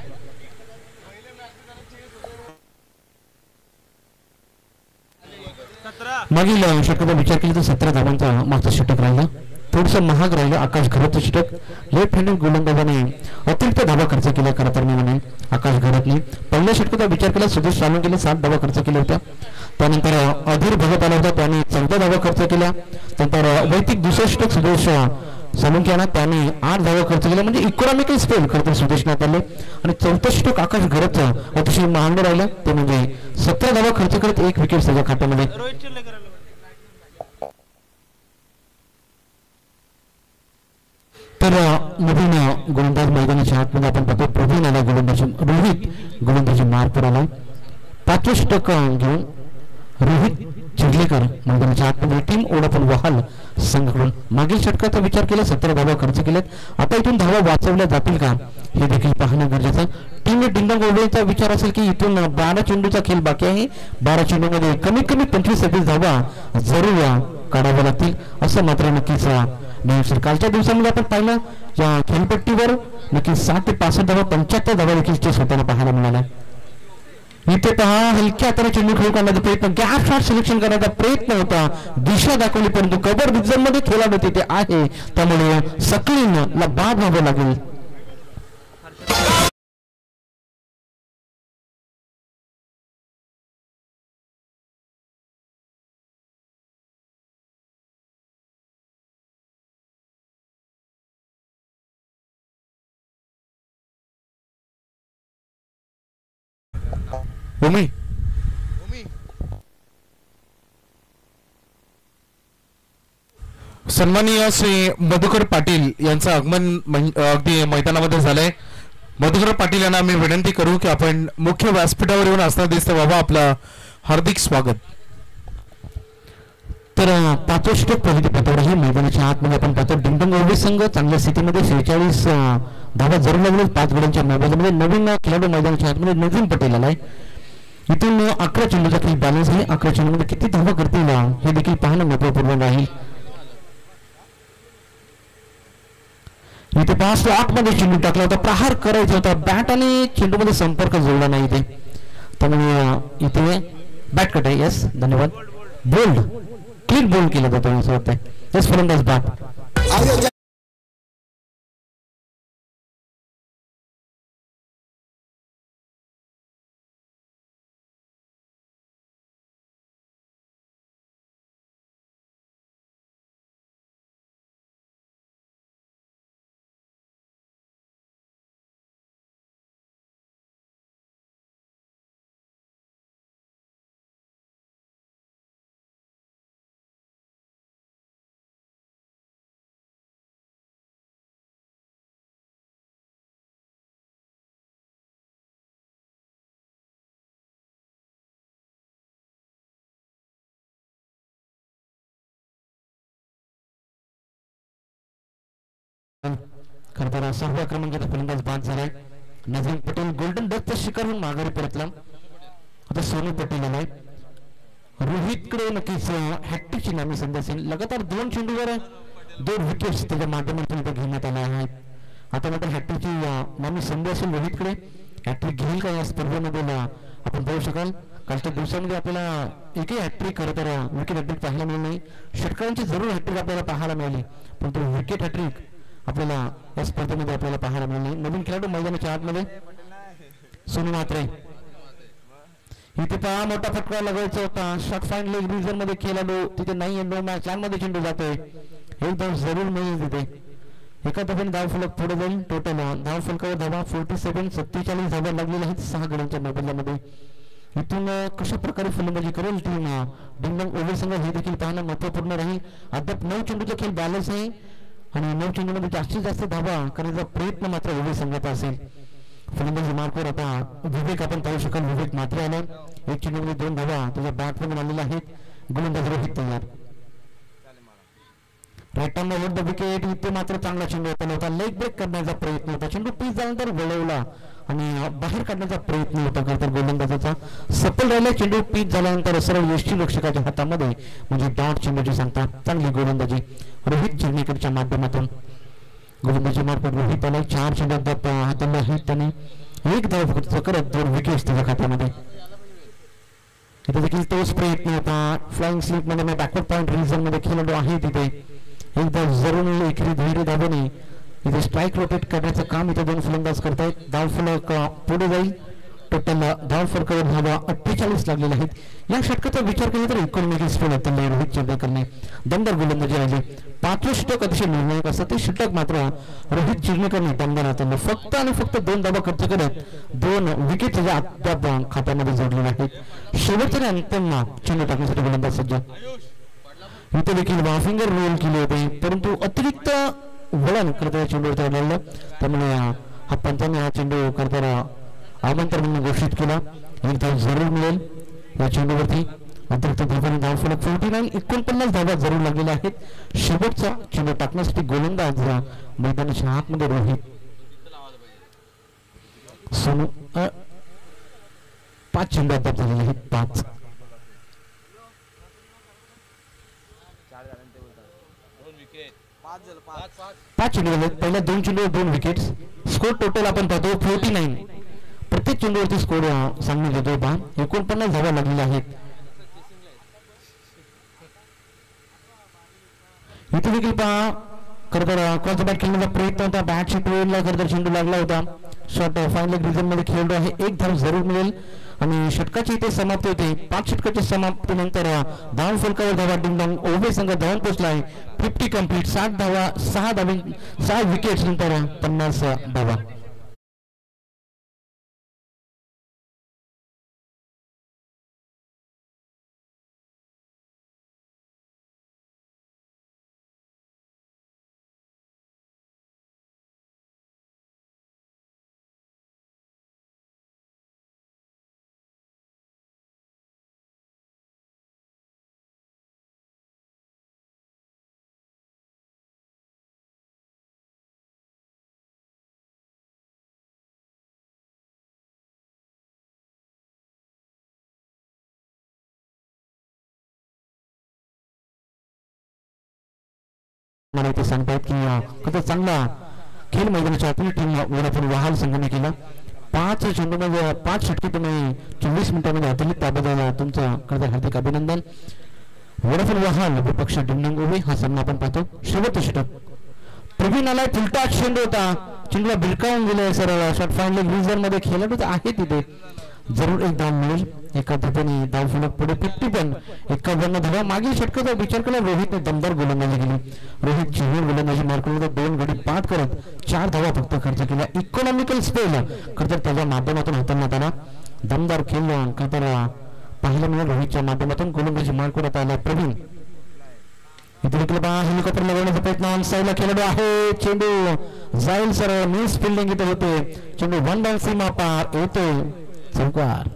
A: मागील षटकाचा विचार केला तर 17 धावांचा मागचा षटक राहिला. थोडंसं महाग राहिलं. आकाश घरतचं षटक. लेफ्ट हँडेड गोलंदाजाने अतिरिक्त धावा खर्च केल्या खरं तर मी म्हणेन आकाश घरतने. पहिल्या षटकाचा विचार केला सुदेश सालुंकेने 7 धावा खर्च केल्या होत्या. त्यानंतर अधीर भगत आला होता त्याने 14 धावा खर्च केल्या. त्यानंतर वैयक्तिक दुसरं षटक सुदेश सालुंके त्याने 8 धावा खर्च केल्या. म्हणजे इकॉनॉमिकल स्पेल खरं तर सुदेशनाथ आले. आणि 4थं षटक आकाश घरतचं अतिशय महाग राहिलं ते म्हणजे 17 धावा खर्च करत 1 विकेट त्याच्या खात्यामध्ये. गोलंदाज मैदानाच्या आतमध्ये आपण पाहतो प्रवीण आला गोलंदाजी रोहित गोलंदाजी मार्कवर आला 5 षटक घेऊन रोहित चिडलेकर मैदानाच्या आतमध्ये टीम ओढापण वहाल संघाकडून मागील षटकाचा विचार केला 17 धावा खर्च केल्यात आता इथून धावा वाचवल्या जातील का हे देखील पाहणं गरजेचं टीम डिंडोंग ओढण्याचा विचार असेल की इथून 12 चेंडूचा खेळ बाकी आहे 12 चेंडूमध्ये कमीत कमी 25-26 धावा जरूर काढाव्या लागतील असं मात्र नक्कीच नाही कालच्या दिवसामध्ये आपण पाहिलं या खेळपट्टीवर नक्कीच 60 ते 65 धावा 75 धावा देखील स्वतःला पाहायला मिळाल्या इथे पहा हलक्या हाताने चेंडू खेळू काढण्याचा प्रयत्न गॅप शॉट सिलेक्शन करण्याचा प्रयत्न होता दिशा दाखवली परंतु कव्हर रिझन मध्ये खेळाडू तिथे आहे त्यामुळे सकलीला बाद व्हावं लागेल
B: भूमी सन्माननीय श्री मधुकर पाटील यांचं आगमन अगदी मैदानामध्ये झालंय मधुकर पाटील यांना आम्ही विनंती करू की आपण मुख्य व्यासपीठावर येऊन असताना दिसतं बाबा आपलं हार्दिक स्वागत
A: तर 5 षटक पहिली पतावर ही मैदानाच्या आतमध्ये आपण पाहतो डिंडोंग ओव्हर संघ चांगल्या स्थितीमध्ये 46 धावा जरूर लागले 5 गड्यांच्या मोबाईलमध्ये नवीन खेळाडू मैदानाच्या आतमध्ये नजीम पटेल आलाय इथून 11 चेंडूचा खेळ बॅलन्स आहे 11 चेंडूमध्ये किती धावा करतील हे देखील पाहणं महत्वपूर्ण राहील इथे 5 स्लॉटमध्ये चेंडू टाकला होता प्रहार करायचा होता बॅट आणि चेंडूमध्ये संपर्क जोडला नाही इथे त्यामुळे इथे बॅट कट आहे यस धन्यवाद बोल्ड क्लीन बोल्ड केला जातो असं वाटतंय यस फलंदाज बॅट खरं तर सर्व क्रमांकाचा फलंदाज बाद झालाय नजीम पटेल गोल्डन डकचा शिकार म्हणून माघारी परतला आता सोनू पटेल आलाय रोहितकडे नक्कीच हॅट्रिकची नामी संधी असेल लगातार 2 चेंडूवर 2 विकेट्स त्याच्या माध्यमातून इथे घेण्यात आल्या आहेत आता मात्र हॅट्रिकची नामी संधी असेल रोहितकडे हॅट्रिक घेईल का या स्पर्धेमध्ये आपण पाहू शकाल कालच्या दिवसामध्ये आपल्याला एकही हॅट्रिक खरं तर विकेट हॅट्रिक पाहायला मिळाली नाही षटकारांची जरूर हॅट्रिक आपल्याला पाहायला मिळाली पण तो विकेट हॅट्रिक आपल्याला या स्पर्धेमध्ये आपल्याला पाहायला मिळाली नवीन खेळाडू मैदानाच्या आतमध्ये सोनू म्हात्रे इथे पहा मोठा फटका लगायचा होता शॉट फाईन लेग रिझन मध्ये खेळाडू तिथे नाही एंडो मॅच मध्ये चेंडू जातोय एकदम जरूर मिळेल तिथे एका धाब्याने धाव फलक पुढे जाईल टोटल धाव फलकावर धावा 47 धावा लागलेल्या आहेत 6 गड्यांच्या मोबाईलमध्ये इथून कशा प्रकारे फलंदाजी करेल टीम डिंडोंग ओव्हर संघ हे देखील पाहणं महत्वपूर्ण राहील अद्याप 9 चेंडूचा खेळ बॅलन्स आहे आणि 9 चेंडूमध्ये जास्तीत जास्त धावा करण्याचा प्रयत्न मात्र ओव्हर संघाचा असेल फलंदाजी मार्कवर आता विवेक आपण पाहू शकाल विवेक मात्र आला 1 चेंडूमध्ये 2 धावा त्याच्या बॅटमधून आलेल्या आहेत गोलंदाज रोहित तयार right hand over the wicket इथे मात्र चांगला चेंडू होता लेग ब्रेक करण्याचा प्रयत्न होता चेंडू पीच झाल्यानंतर वळवला आणि बाहेर काढण्याचा प्रयत्न होता खरं तर गोलंदाजाचा सफल राहिला चेंडू पीच झाल्यानंतर सरळ यष्टीरक्षकाच्या हातामध्ये म्हणजे डॉट चेंडूची सांगता चांगली गोलंदाजी रोहित चिरनेकरच्या माध्यमातून गोलंदाजी मार्फत रोहित आला 4 चेंडू हाताला आहेत त्याने 1 धाव खर्च करत 2 विकेट्स त्याच्या खात्यामध्ये इथे देखील तोच प्रयत्न होता फ्लाइंग स्लिप मध्ये बॅकवर्ड पॉइंट रिझन मध्ये खेळाडू आहे तिथे एकदा जरूर एकेरी धैर्य धावणे इथे स्ट्राईक रोटेट करण्याचं काम इथे 2 फलंदाज करतायत धाव फलक पुढे जाईल टोटल धाव फलकावर धावा 48 लागलेल्या आहेत या षटकाचा विचार केला तर 19 स्फोट त्यांना रोहित चिरनेकरने दमदार गोलंदाजी राहिली 5वें षटक अतिशय निर्णायक असतं ते षटक मात्र रोहित चिरनेकरने दमदार हाताळलं फक्त आणि फक्त 2 धावा खर्च करत 2 विकेट त्याच्या अद्याप खात्यामध्ये जोडलेले आहेत शेवटच्या अंतिम चेंडू टाकण्यासाठी गोलंदाज सज्ज इथे देखील फिंगर रोल केले होते परंतु अतिरिक्त वळण करता चेंडूवरती आलेलं, त्यामुळे हा पंचांनी हा चेंडू करताना आमंत्रण म्हणून घोषित केला. एक धाव जरूर मिळेल या चेंडूवरती. अतिरिक्त धावांनी धावफलक 49 धावा जरूर लागलेल्या आहेत. शेवटचा चेंडू टाकण्यासाठी गोलंदाज मैदानाच्या आतमध्ये रोहित सोनू 5 चेंडू अद्याप झालेले आहेत. 5 चेंडू झाले. पहिल्या 2 चेंडूवर 2 विकेट्स. स्कोर टोटल आपण पाहतो 49. प्रत्येक चेंडूवरती स्कोर सांगण्यात येतो. 49 धावा लागलेल्या आहेत. इथे देखील पहा खरं क्रॉस बॅट खेळण्याचा प्रयत्न होता. बॅटच्या टोळीला खरं चेंडू लागला होता. शॉट फायनल रिझन मध्ये खेळलो आहे. एक धाव जरूर मिळेल आणि षटकाची इथे समाप्ती होते. 5 षटकाच्या समाप्तीनंतर धाव फलकावर धावा डिंगडॉंग ओव्हे संघ धावून पोहोचला आहे. 50 कंप्लीट. 60 धावा 6 विकेट्स नंतर 50 धावा. मला इथे सांगतायत की कसं चांगला खेळ मैदानाच्या आपली टीम वोडाफोन वहाल संघाने केला. 5 चेंडूमध्ये 5 षटके तुम्ही 24 मिनिटांमध्ये हाताळली, त्याबद्दल तुमचं खरं हार्दिक अभिनंदन. वोडाफोन वहाल विपक्ष डिंगडॉंग ओव्हे हा सामना आपण पाहतो. शेवटचं षटक प्रवीण आलाय. फुलटा चेंडू होता. चेंडूला भिरकावून गेलाय. सरळ शॉट फायनल रिझन मध्ये खेळाडूच आहे तिथे. जरूर एक धाव मिळेल. एका धावाने धाव फलक पुढे 51. 51 धावा. मागील षटकाचा विचार केला रोहितने दमदार गोलंदाजी केली. रोहित चेहरे गोलंदाजी मार्कून 2 गडी बाद करत 4 धावा फक्त खर्च केल्या. इकॉनॉमिकल स्पेल खरं त्याच्या माध्यमातून हाताळण्यात आला. दमदार खेळ खरं पाहायला मिळेल. रोहितच्या माध्यमातून गोलंदाजी मार्क करत आला प्रवीण. इथे देखील हेलिकॉप्टर लगवण्याचा प्रयत्न ऑन साईडला खेळाडू आहे. चेंडू जाईल सरळ. मिस फिल्डिंग इथे होते. चेंडू 1 डाऊन सीमा पार येतो. चौकार.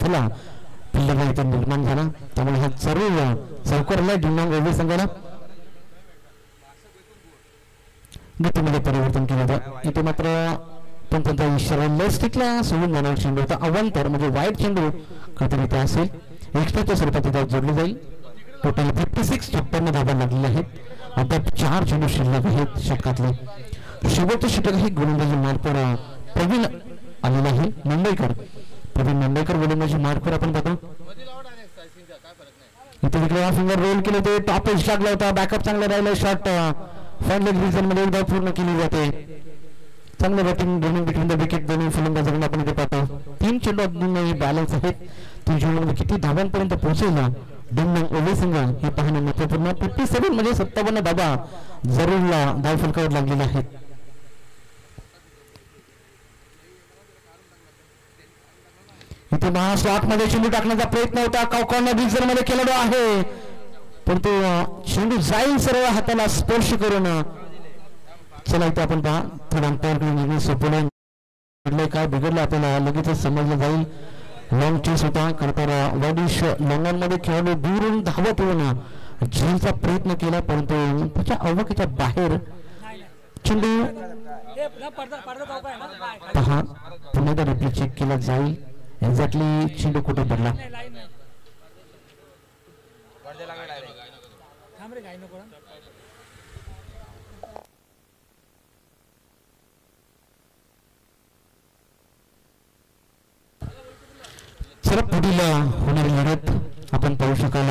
A: फुला पिल्ला इथे निर्माण झाला, त्यामुळे हा जरूर चौकारला डिंगडॉंग ओव्हे संघाला गतीमध्ये परिवर्तन केलं होतं. इथे मात्र पण त्यांचा इशारा लेस टिकला सोडून जाणार चेंडू होता. अवांतर म्हणजे वाईट चेंडू काहीतरी इथे असेल. एक्स्ट्राच्या स्वरूपात इथे जोडली जाईल. टोटल 56 56 धावा लागलेले आहेत. आता 4 चेंडू शिल्लक आहेत षटकातले. शेवटचं षटक हे गोलंदाजी मार्कवर प्रवीण आलेला आहे. मुंबईकर प्रवीण मुंबईकर गोलंदाजी मार्कवर आपण पाहतो. इथे देखील फिंगर रोल केले होते. टॉप एज लागला होता. बॅकअप चांगला राहिला. शॉट फायनल रिझन मध्ये एकदा पूर्ण केली जाते. चांगलं batting running between the wicket दोन्ही फलंदाजांना आपण इथे पाहतो. 3 चेंडू अजूनही बॅलन्स आहेत. 3 चेंडूमध्ये किती धावांपर्यंत पोहोचेल डिंगडॉंग ओव्हे संघ हे पाहणे महत्वपूर्ण. 57 म्हणजे 57 धावा जरूर धाव फलकावर लागलेल्या आहेत. इथे महास्लॉट मध्ये चेंडू टाकण्याचा प्रयत्न होता. कॉर्नर रिझन मध्ये खेळाडू आहे, परंतु चेंडू जाईल सरळ हाताला स्पर्श करून. चला इथे आपण पहा थोडा अंपायर सोपवलं काय बिघडलं आपल्याला लगेचच समजलं जाईल. लॉंग चेस होता करताना वाईडिश लॉंगॉनमध्ये खेळाडू दूरून धावत येऊन झेलचा प्रयत्न केला, परंतु त्याच्या अवकाशाच्या बाहेर चेंडू पहा पुन्हा एकदा रिप्ले चेक केला जाईल. एक्झॅक्टली चेंडू कुठे पडला. चला पुढील होणारी लढत आपण पाहू शकाल.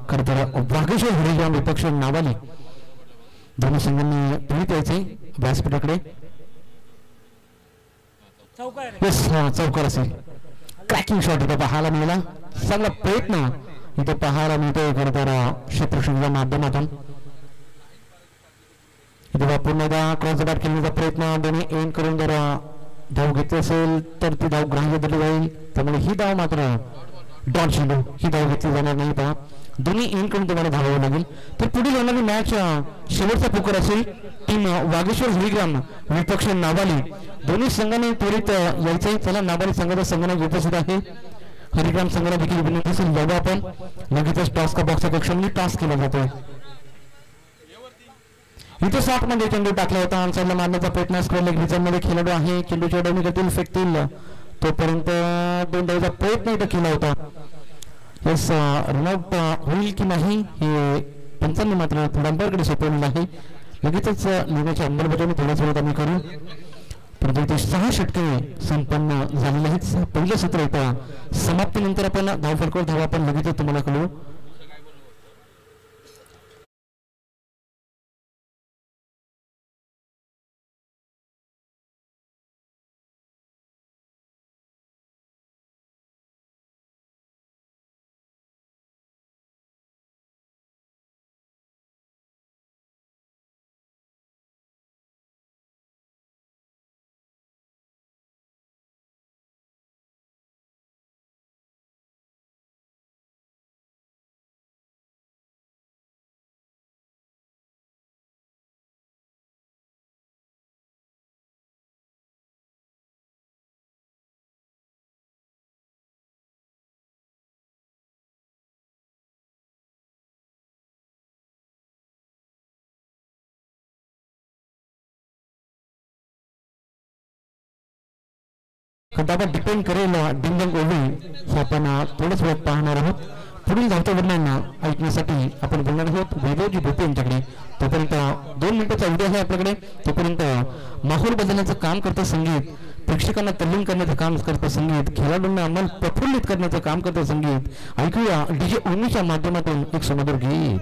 A: खरं तर वाघेश्वर हरिग्राम विपक्ष नावाली दोन्ही संघांनी पीडित यायचे व्यासपीठाकडे. चौकार असेल. क्रॅकिंग शॉट होता पाहायला मिळाला. चांगला प्रयत्न इथे पाहायला मिळतोय खरं तर क्षेत्ररक्षणाच्या माध्यमातून. इथे पुन्हा क्रॉस बॅट खेळण्याचा प्रयत्न दोन्ही एंड करून जर धाव घेतली असेल तर ती धाव ग्राह्य धरली जाईल. त्यामुळे ही धाव मात्र डॉट चेंडू ही धाव घेतली जाणार नाही. पहा दोन्ही एंड करून तुम्हाला धावावं लागेल. तर पुढील होणारी मॅच शेवटचा पुकार असेल टीम वागेश्वर हरिग्राम विपक्ष नावाली. दोन्ही संघाने त्वरित यायचंय. चला नावाली संघाचा संघाने उपस्थित आहे. हरिग्राम संघाला देखील विनंती असेल जाऊ आपण लगेचच टॉस का बॉक्सच्या कक्षामध्ये टॉस केला जातोय. इथे 60 मध्ये चेंडू टाकला होता. आन्सरला मारण्याचा प्रयत्न मध्ये खेळाडू आहे. चेंडूच्या डावी करतील फेकतील तोपर्यंत दोन धावाचा प्रयत्न इथे केला होता. यस रनआउट होईल की नाही हे पंचांनी मात्र अंपायरकडे सोपवलेलं आहे. लगेचच लिहिण्याची अंमलबजावणी थोड्याच वेळात आम्ही करू. परंतु इथे 6 षटके संपन्न झालेले आहेत. पहिलं सत्र इथं समाप्तीनंतर आपण धावफलकावर धावा आपण लगेचच तुम्हाला कळू. आपण डिपेंड करेल डिंगंग ओवी हे आपण थोडंच वेळ पाहणार आहोत. पुढील धावत्या वर्णांना ऐकण्यासाठी आपण बोलणार आहोत वैभवजी भोपे यांच्याकडे. तोपर्यंत 2 मिनिटाचा व्हिडिओ आहे आपल्याकडे. तोपर्यंत माहोल बदलण्याचं काम करतं संगीत, प्रेक्षकांना तल्लीन करण्याचं काम करतं संगीत, खेळाडूंना मन प्रफुल्लित करण्याचं काम करतं संगीत. ऐकूया डीजे ओमीच्या माध्यमातून एक सुमधुर गीत.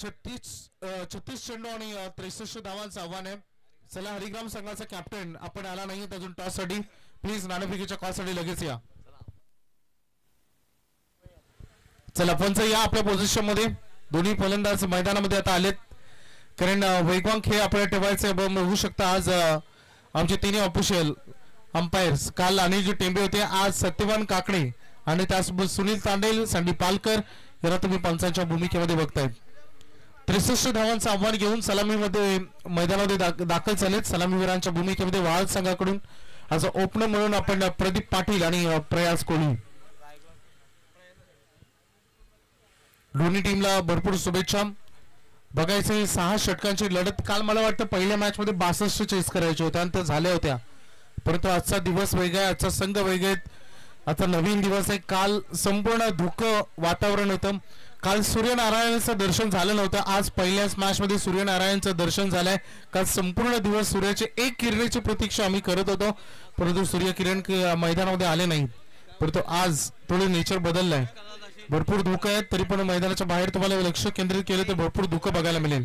B: 36 चेंडू आणि 63 धावांचं आव्हान आहे. चला हरिग्राम संघाचा कॅप्टन आपण आला नाही अजून टॉस साठी, प्लीज नाणेफेकीच्या कॉल साठी लगेच या. चला पंच या आपल्या पोझिशन मध्ये. दोन्ही फलंदाज मैदानामध्ये आता आलेत, कारण वेगवान खेळ आपल्याला ठेवायचे बघू शकता. आज आमचे तिन्ही ऑफिशियल अंपायर्स, काल अनिल टेंबे होते, आज सत्यवान काकडे आणि त्यासोबत सुनील तांडेल, संदीप पालकर यांना तुम्ही पंचांच्या भूमिकेमध्ये बघताय. 63 धावांचं आव्हान घेऊन सलामीमध्ये मैदानामध्ये दाखल झालेत. सलामीवीरांच्या भूमिकेमध्ये वाळद संघाकडून आज ओपनर म्हणून आपण प्रदीप पाटील आणि प्रयास कोहली. दोन्ही टीमला भरपूर शुभेच्छा. बघायचे 6 षटकांची लढत. काल मला वाटतं पहिल्या मॅच मध्ये 62 चेस करायचे होते आणि त्या झाल्या होत्या, परंतु आजचा दिवस वेगळा आहे, आजचा संघ वेगळे, आता नवीन दिवस आहे. काल संपूर्ण धुकं वातावरण होतं. काल सूर्यनारायणाचं दर्शन झालं नव्हतं, आज पहिल्याच मॅच मध्ये सूर्यनारायणाचं दर्शन झालंय. काल संपूर्ण दिवस सूर्याची एक किरणेची प्रतीक्षा आम्ही करत होतो, परंतु सूर्यकिरण मैदानामध्ये आले नाही. परंतु आज थोडे नेचर बदललंय, भरपूर धुकं आहे, तरी पण मैदानाच्या बाहेर तुम्हाला लक्ष केंद्रित केलं तर भरपूर धुकं बघायला मिळेल.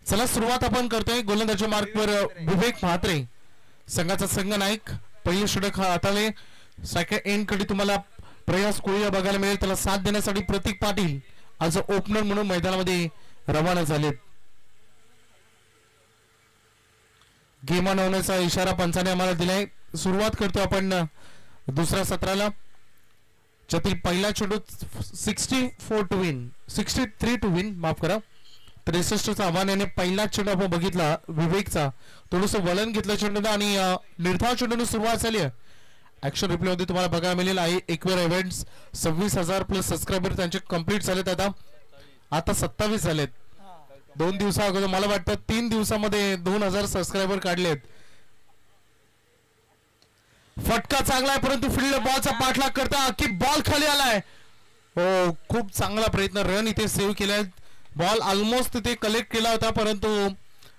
B: चला सुरुवात आपण करतोय. गोलंदाजी मार्कवर विवेक म्हात्रे संघाचा संघ नायक. पहिले षटक हाताळले. सेकंड एंड कडे तुम्हाला प्रयास कोळी बघायला मिळेल. त्याला साथ देण्यासाठी प्रतीक पाटील आज ओपनर म्हणून मैदानामध्ये रवाना झालेत. गेम ऑन होण्याचा इशारा पंचाने आम्हाला दिलाय. सुरुवात करतो आपण दुसऱ्या सत्राला. ज्यातील पहिला चेंडू 63 टू विन, माफ करा, 63चं आव्हान याने पहिला चेंडू आपण बघितला विवेकचा. थोडस वलन घेतलं चेंडूला आणि निर्धाव चेंडूने सुरुवात झाली आहे. ऍक्शन रिप्ले मध्ये तुम्हाला बघायला मिळेल आहे. एकवेर इव्हेंट्स 26,000 प्लस सबस्क्रायबर त्यांचे कंप्लीट झालेत. आता 27 झालेत. 2 दिवसा अगोदर मला वाटतं 3 दिवसामध्ये 2000 सबस्क्रायबर काढलेत. फटका चांगला आहे, परंतु फील्ड बॉलचा पाठलाग करता की बॉल खाली आलाय. हो, खूप चांगला प्रयत्न, रन इथे सेव्ह केलाय. बॉल ऑलमोस्ट तिथे कलेक्ट केला होता, परंतु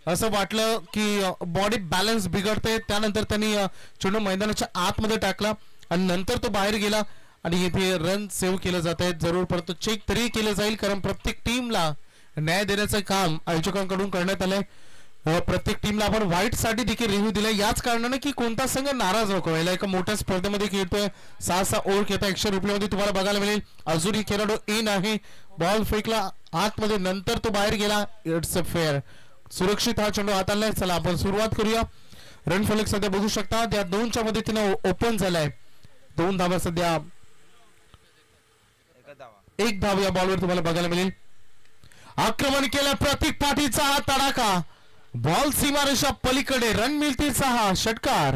B: असं वाटलं की बॉडी बॅलन्स बिघडते. त्यानंतर त्यांनी चेंडू मैदानाच्या आतमध्ये टाकला आणि नंतर तो बाहेर गेला आणि इथे रन सेव्ह केलं जात आहे. जरूर परंतु चेक तरी केलं जाईल, कारण प्रत्येक टीमला न्याय देण्याचं काम आयोजकांकडून करण्यात आलंय. प्रत्येक टीमला आपण व्हाईट साठी देखील रिव्ह्यू दिलाय, याच कारणाने की कोणता संघ नाराज नको व्हायला. एका मोठ्या स्पर्धेमध्ये खेळतोय, 6 ओव्हर खेळता. ऍक्शन रिप्ले मध्ये तुम्हाला बघायला मिळेल अजूनही खेळाडू इन आहे. बॉल फेकला आतमध्ये, नंतर तो बाहेर गेला. It's a fair. सुरक्षित हा चेंडू हाताळलाय. चला आपण सुरुवात करूया. रन फलक सध्या बघू शकता त्या 2च्या मदतीने ओपन झालाय. 2 धावा सध्या, 1 धाव या बॉलवर तुम्हाला बघायला मिळेल. आक्रमण केलं प्रतीक पाटीलचा हा तडाखा, बॉल सीमारेषा पलीकडे, रन मिळतील 6. षटकार.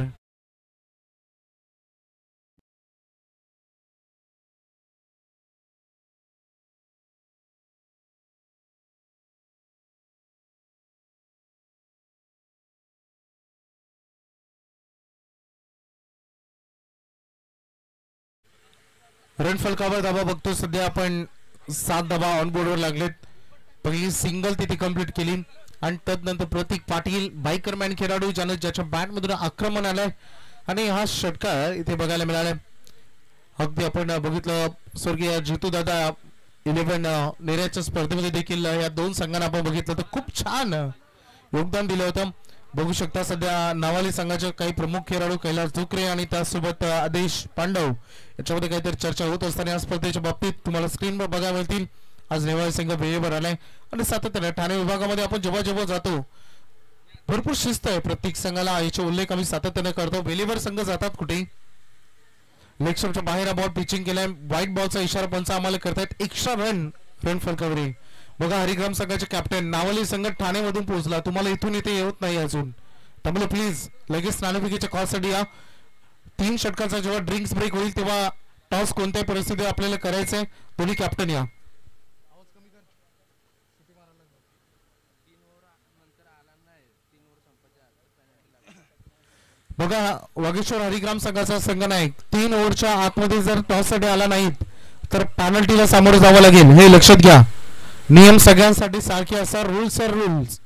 B: रन फलकावर धाबा बघतो सध्या आपण. 7 धाबा ऑन बोर्डवर लागलेत. पहिली सिंगल तिथे कंप्लीट केली आणि तदनंतर प्रतीक पाटील बायकरमॅन खेळाडू ज्याच्या बॅट मधून आक्रमण आलंय आणि हा षटकार इथे बघायला मिळालाय. अगदी आपण बघितलं स्वर्गीय जितू दादा 11 नेऱ्याच्या स्पर्धेमध्ये देखील या 2 संघांना आपण बघितलं तर खूप छान योगदान दिलं होतं. बघू शकता सध्या नावाली संघाचे काही प्रमुख खेळाडू कैलास धुकरे आणि त्यासोबत आदेश पांडव याच्यामध्ये काहीतरी चर्चा होत असताना या स्पर्धेच्या बाबतीत तुम्हाला स्क्रीनवर बघायला मिळतील. आज नेवाळी संघ वेळेवर आलाय आणि सातत्याने ठाणे विभागामध्ये आपण जेव्हा जातो भरपूर शिस्त आहे प्रत्येक संघाला, याचे उल्लेख आम्ही सातत्याने करतो. वेळेवर संघ जातात कुठे, लेग स्टंपच्या बाहेर बॉल पिचिंग केलाय. व्हाईट बॉलचा इशारा पंच आम्हाला करतायत. एक्स्ट्रा रन फलकावर. बघा हरिग्राम संघाचे कॅप्टन नावली संघ ठाणेमधून पोहोचला. तुम्हाला इथून इथे येत नाही अजून, त्यामुळे प्लीज लगेच नाणेफेकीच्या कॉलसाठी या. 3 षटकांचा जेव्हा ड्रिंक्स ब्रेक होईल तेव्हा टॉस कोणत्याही परिस्थितीत आपल्याला करायचंय. दोन्ही कॅप्टन या. बघा वागेश्वर हरिग्राम संघाचा संघ नायक 3 ओव्हरच्या आतमध्ये जर टॉस साठी आला नाही तर पेनल्टीला सामोरं जावं लागेल, हे लक्षात घ्या. नियम सगळ्यांसाठी सारखे असतात. Rules are rules.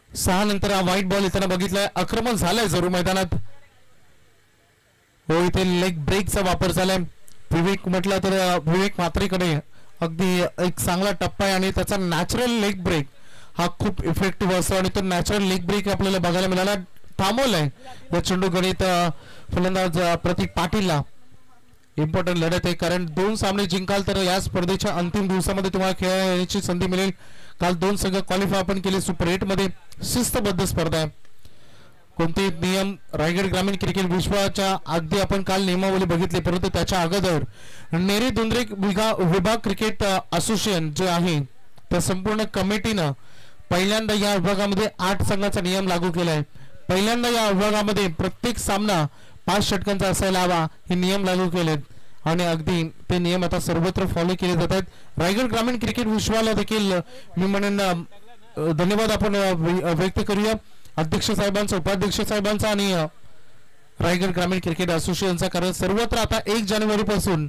B: सहा नंतर हा व्हाईट बॉल येताना बघितलाय. आक्रमण झालंय जरूर मैदानात. हो इथे लेग ब्रेकचा वापर झालाय. विवेक म्हटलं तर विवेक म्हात्रेकडे अगदी एक चांगला टप्पा आहे आणि त्याचा नॅचरल लेग ब्रेक हा खूप इफेक्टिव्ह असतो आणि तो नॅचरल लेग ब्रेक आपल्याला बघायला मिळाला. थांबवलाय या चेंडू गणित फलंदाज प्रतीक पाटीलला. इम्पॉर्टंट लढत आहे कारण 2 सामने जिंकाल तर या स्पर्धेच्या अंतिम दिवसामध्ये तुम्हाला खेळण्याची संधी मिळेल. काल 2 संघ क्वालिफाय आपण केले. सुपर 8 मध्ये शिस्तबद्ध स्पर्धा आहे. कोणते नियम रायगड ग्रामीण क्रिकेट विश्वाच्या अगदी आपण काल नियमावली बघितली परंतु त्याच्या अगोदर नेरी दुंद्रे विभाग क्रिकेट असोसिएशन जे आहे त्या संपूर्ण कमिटीनं पहिल्यांदा या विभागामध्ये 8 संघाचा नियम लागू केलाय. पहिल्यांदा या विभागामध्ये प्रत्येक सामना 5 षटकांचा असायला हवा हे नियम लागू केलेत आणि अगदी ते नियम आता सर्वत्र फॉलो केले जात आहेत. रायगड ग्रामीण क्रिकेट विश्वाला देखील मी म्हणेन धन्यवाद आपण व्यक्त करूया अध्यक्ष साहेबांचा, उपाध्यक्ष साहेबांचा आणि रायगड ग्रामीण क्रिकेट असोसिएशनचा. कारण सर्वत्र आता 1 जानेवारी पासून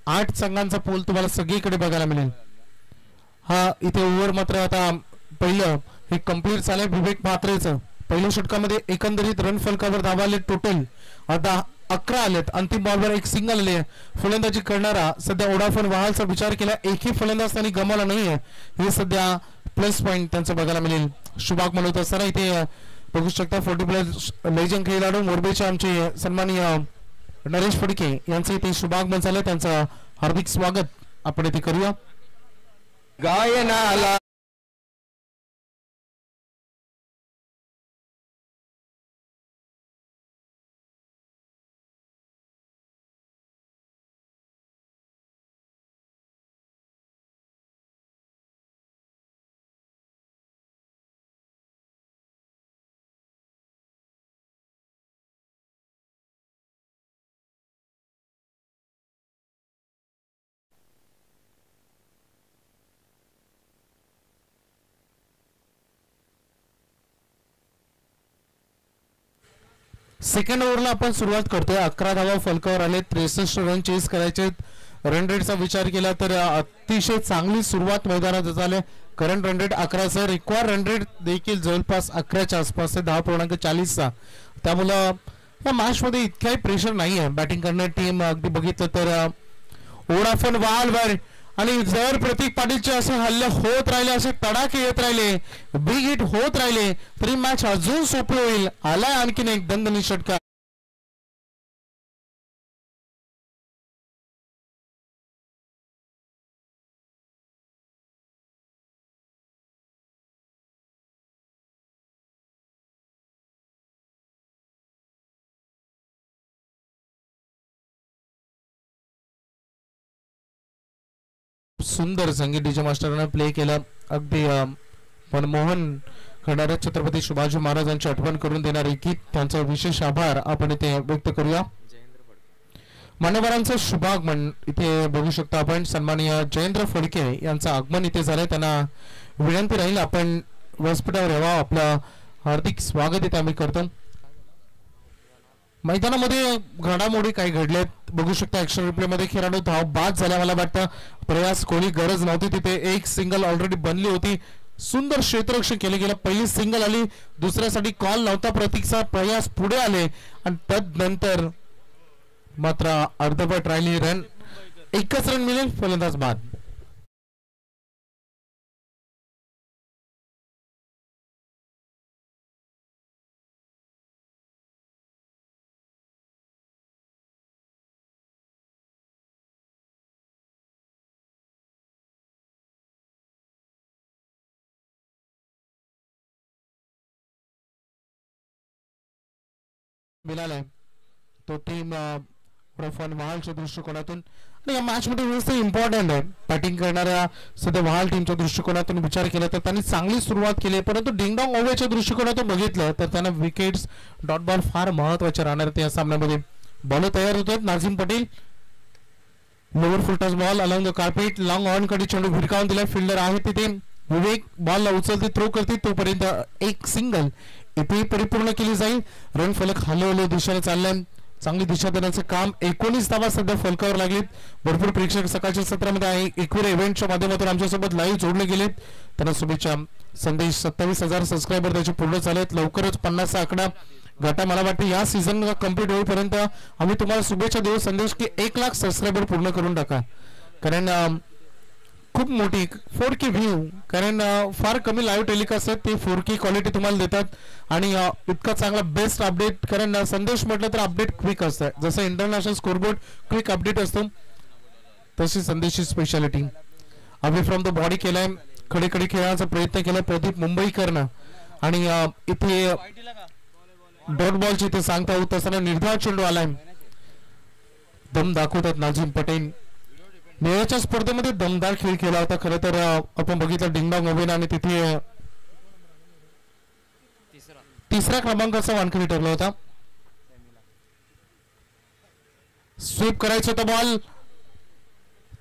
B: 8 संघांचा पोल तुम्हाला सगळीकडे बघायला मिळेल. हा इथे ओव्हर मात्र आता पहिलं हे कंप्लीट झालंय. विवेक म्हात्रेचं पहिल्या षटकामध्ये एकंदरीत रन फलकावर धावा आले टोटल आता 11 आलेत. अंतिम बॉलवर एक सिंगल आले. फलंदाजी करणारा सध्या ओडाफोन वहालचा विचार केला एकही फलंदाज त्यांनी गमावला नाहीये हे सध्या प्लस पॉईंट त्यांचं बघायला मिळेल. शुभाग म्हणत असताना इथे बघू शकता 40+ लेजंड खेळाडू मोरबीचे आमचे सन्माननीय नरेश फडके यांचे इथे शुभागमन झालं. त्यांचं हार्दिक स्वागत आपण इथे करूया.
C: गायनाला
B: सेकंड ओव्हरला आपण सुरुवात करतोय. 11 धावा फलकावर आले. 63 रन चेस करायचे. रन रेटचा विचार केला तर अतिशय चांगली सुरुवात मैदानात झाली. Current run rate 11 require run rate देखील जवळपास 11च्या आसपास 10.40चा. त्यामुळं या मॅच मध्ये इतकाही प्रेशर नाही आहे. बॅटिंग करणारी टीम अगदी बघितलं तर ओडाफोन वालवर आणि जर प्रतीक पाटीलचे असे हल्ले होत राहिले असे तडाखे येत राहिले बिग हिट होत राहिले तरी मॅच अजून सोपी होईल. आलाय आणखीन एक दणदणीत षटकार. सुंदर संगीत डीजे मास्टरने प्ले केलं. अगदी मनमोहन करणाऱ्या छत्रपती शिवाजी महाराजांची आठवण करून देणारे गीत त्यांचा विशेष आभार आपण इथे व्यक्त करूया. मान्यवरांचं शुभागमन इथे बघू शकता आपण. सन्माननीय जयेंद्र फडके यांचं आगमन इथे झालंय. त्यांना विनंती राहील आपण व्यासपीठावर यावं. आपलं हार्दिक स्वागत इथे आम्ही करतो. मैदानामध्ये घडामोडी काही घडल्यात बघू शकता. ऍक्शन रिप्ले मध्ये खेळाडू धाव बाद झाल्या. मला वाटतं प्रयास कोणी गरज नव्हती तिथे. एक सिंगल ऑलरेडी बनली होती. सुंदर क्षेत्ररक्षण केले गेलं. पहिली सिंगल आली. दुसऱ्यासाठी कॉल नव्हता. प्रतीकचा प्रयास पुढे आले आणि तदनंतर मात्र अर्धवट राहिली रन. एकच रन मिळेल. फलंदाज बाद. मिळालाय तो टीम ओडाफोन वहालच्या दृष्टिकोनातून आणि या मॅच मध्ये व्यवस्थित इम्पॉर्टंट आहे. बॅटिंग करणाऱ्या सध्या वहाल टीमच्या दृष्टिकोनातून विचार केला तर त्यांनी चांगली सुरुवात केली परंतु डिंगडॉंग ओव्हरच्या दृष्टिकोनातून बघितलं तर त्यांना विकेट्स डॉट बॉल फार महत्वाचे राहणार आहेत या सामन्यामध्ये. बॉल तयार होतात. Nazim Patel lower full toss ball along the carpet long on कडे चेंडू भिरकावून दिला. फिल्डर आहे तिथे. विवेक बॉलला उचलते थ्रो करते तोपर्यंत एक सिंगल इथे परिपूर्ण केली जाईल. रन फलक हलवले दिशेने चाललाय. चांगली दिशा देण्याचं काम. 19 धावा सध्या फलकावर लागलीत. भरपूर प्रेक्षक सकाळच्या सत्रामध्ये आहे. एकविरा इव्हेंटच्या माध्यमातून आमच्यासोबत लाईव्ह जोडले गेलेत. त्यांना शुभेच्छा. संदेश 27,000 सबस्क्रायबर त्याचे पूर्ण झालेत. लवकरच 50चा आकडा गटा मला वाटतं या सीझन कंप्लीट होईपर्यंत आम्ही तुम्हाला शुभेच्छा देऊ संदेश की 1 लाख सबस्क्रायबर पूर्ण करून टाका, कारण खूप मोठी 4K व्ह्यू, कारण फार कमी लाईव्ह टेलिकास्ट आहेत ते 4K क्वालिटी तुम्हाला देतात आणि इतका चांगला बेस्ट अपडेट, कारण संदेश म्हटलं तर अपडेट क्विक असतं, जसं इंटरनॅशनल स्कोरबोर्ड क्विक अपडेट असतो तशी संदेशची speciality. Away from the body केलाय, खडे खडे खेळण्याचा प्रयत्न केला प्रदीप मुंबईकरनं आणि इथे डॉट बॉलची इथे सांगता होत असताना निर्धाव चेंडू आलाय. दम दाखवतात नाझीम पटेल. मेळ्याच्या स्पर्धेमध्ये दमदार खेळ केला होता खरं तर, आपण बघितलं डिंगडॉंग ओव्हेन आणि तिथे तिसऱ्या क्रमांकाचा वानखडी ठरला होता. स्वीप करायचं होतं बॉल,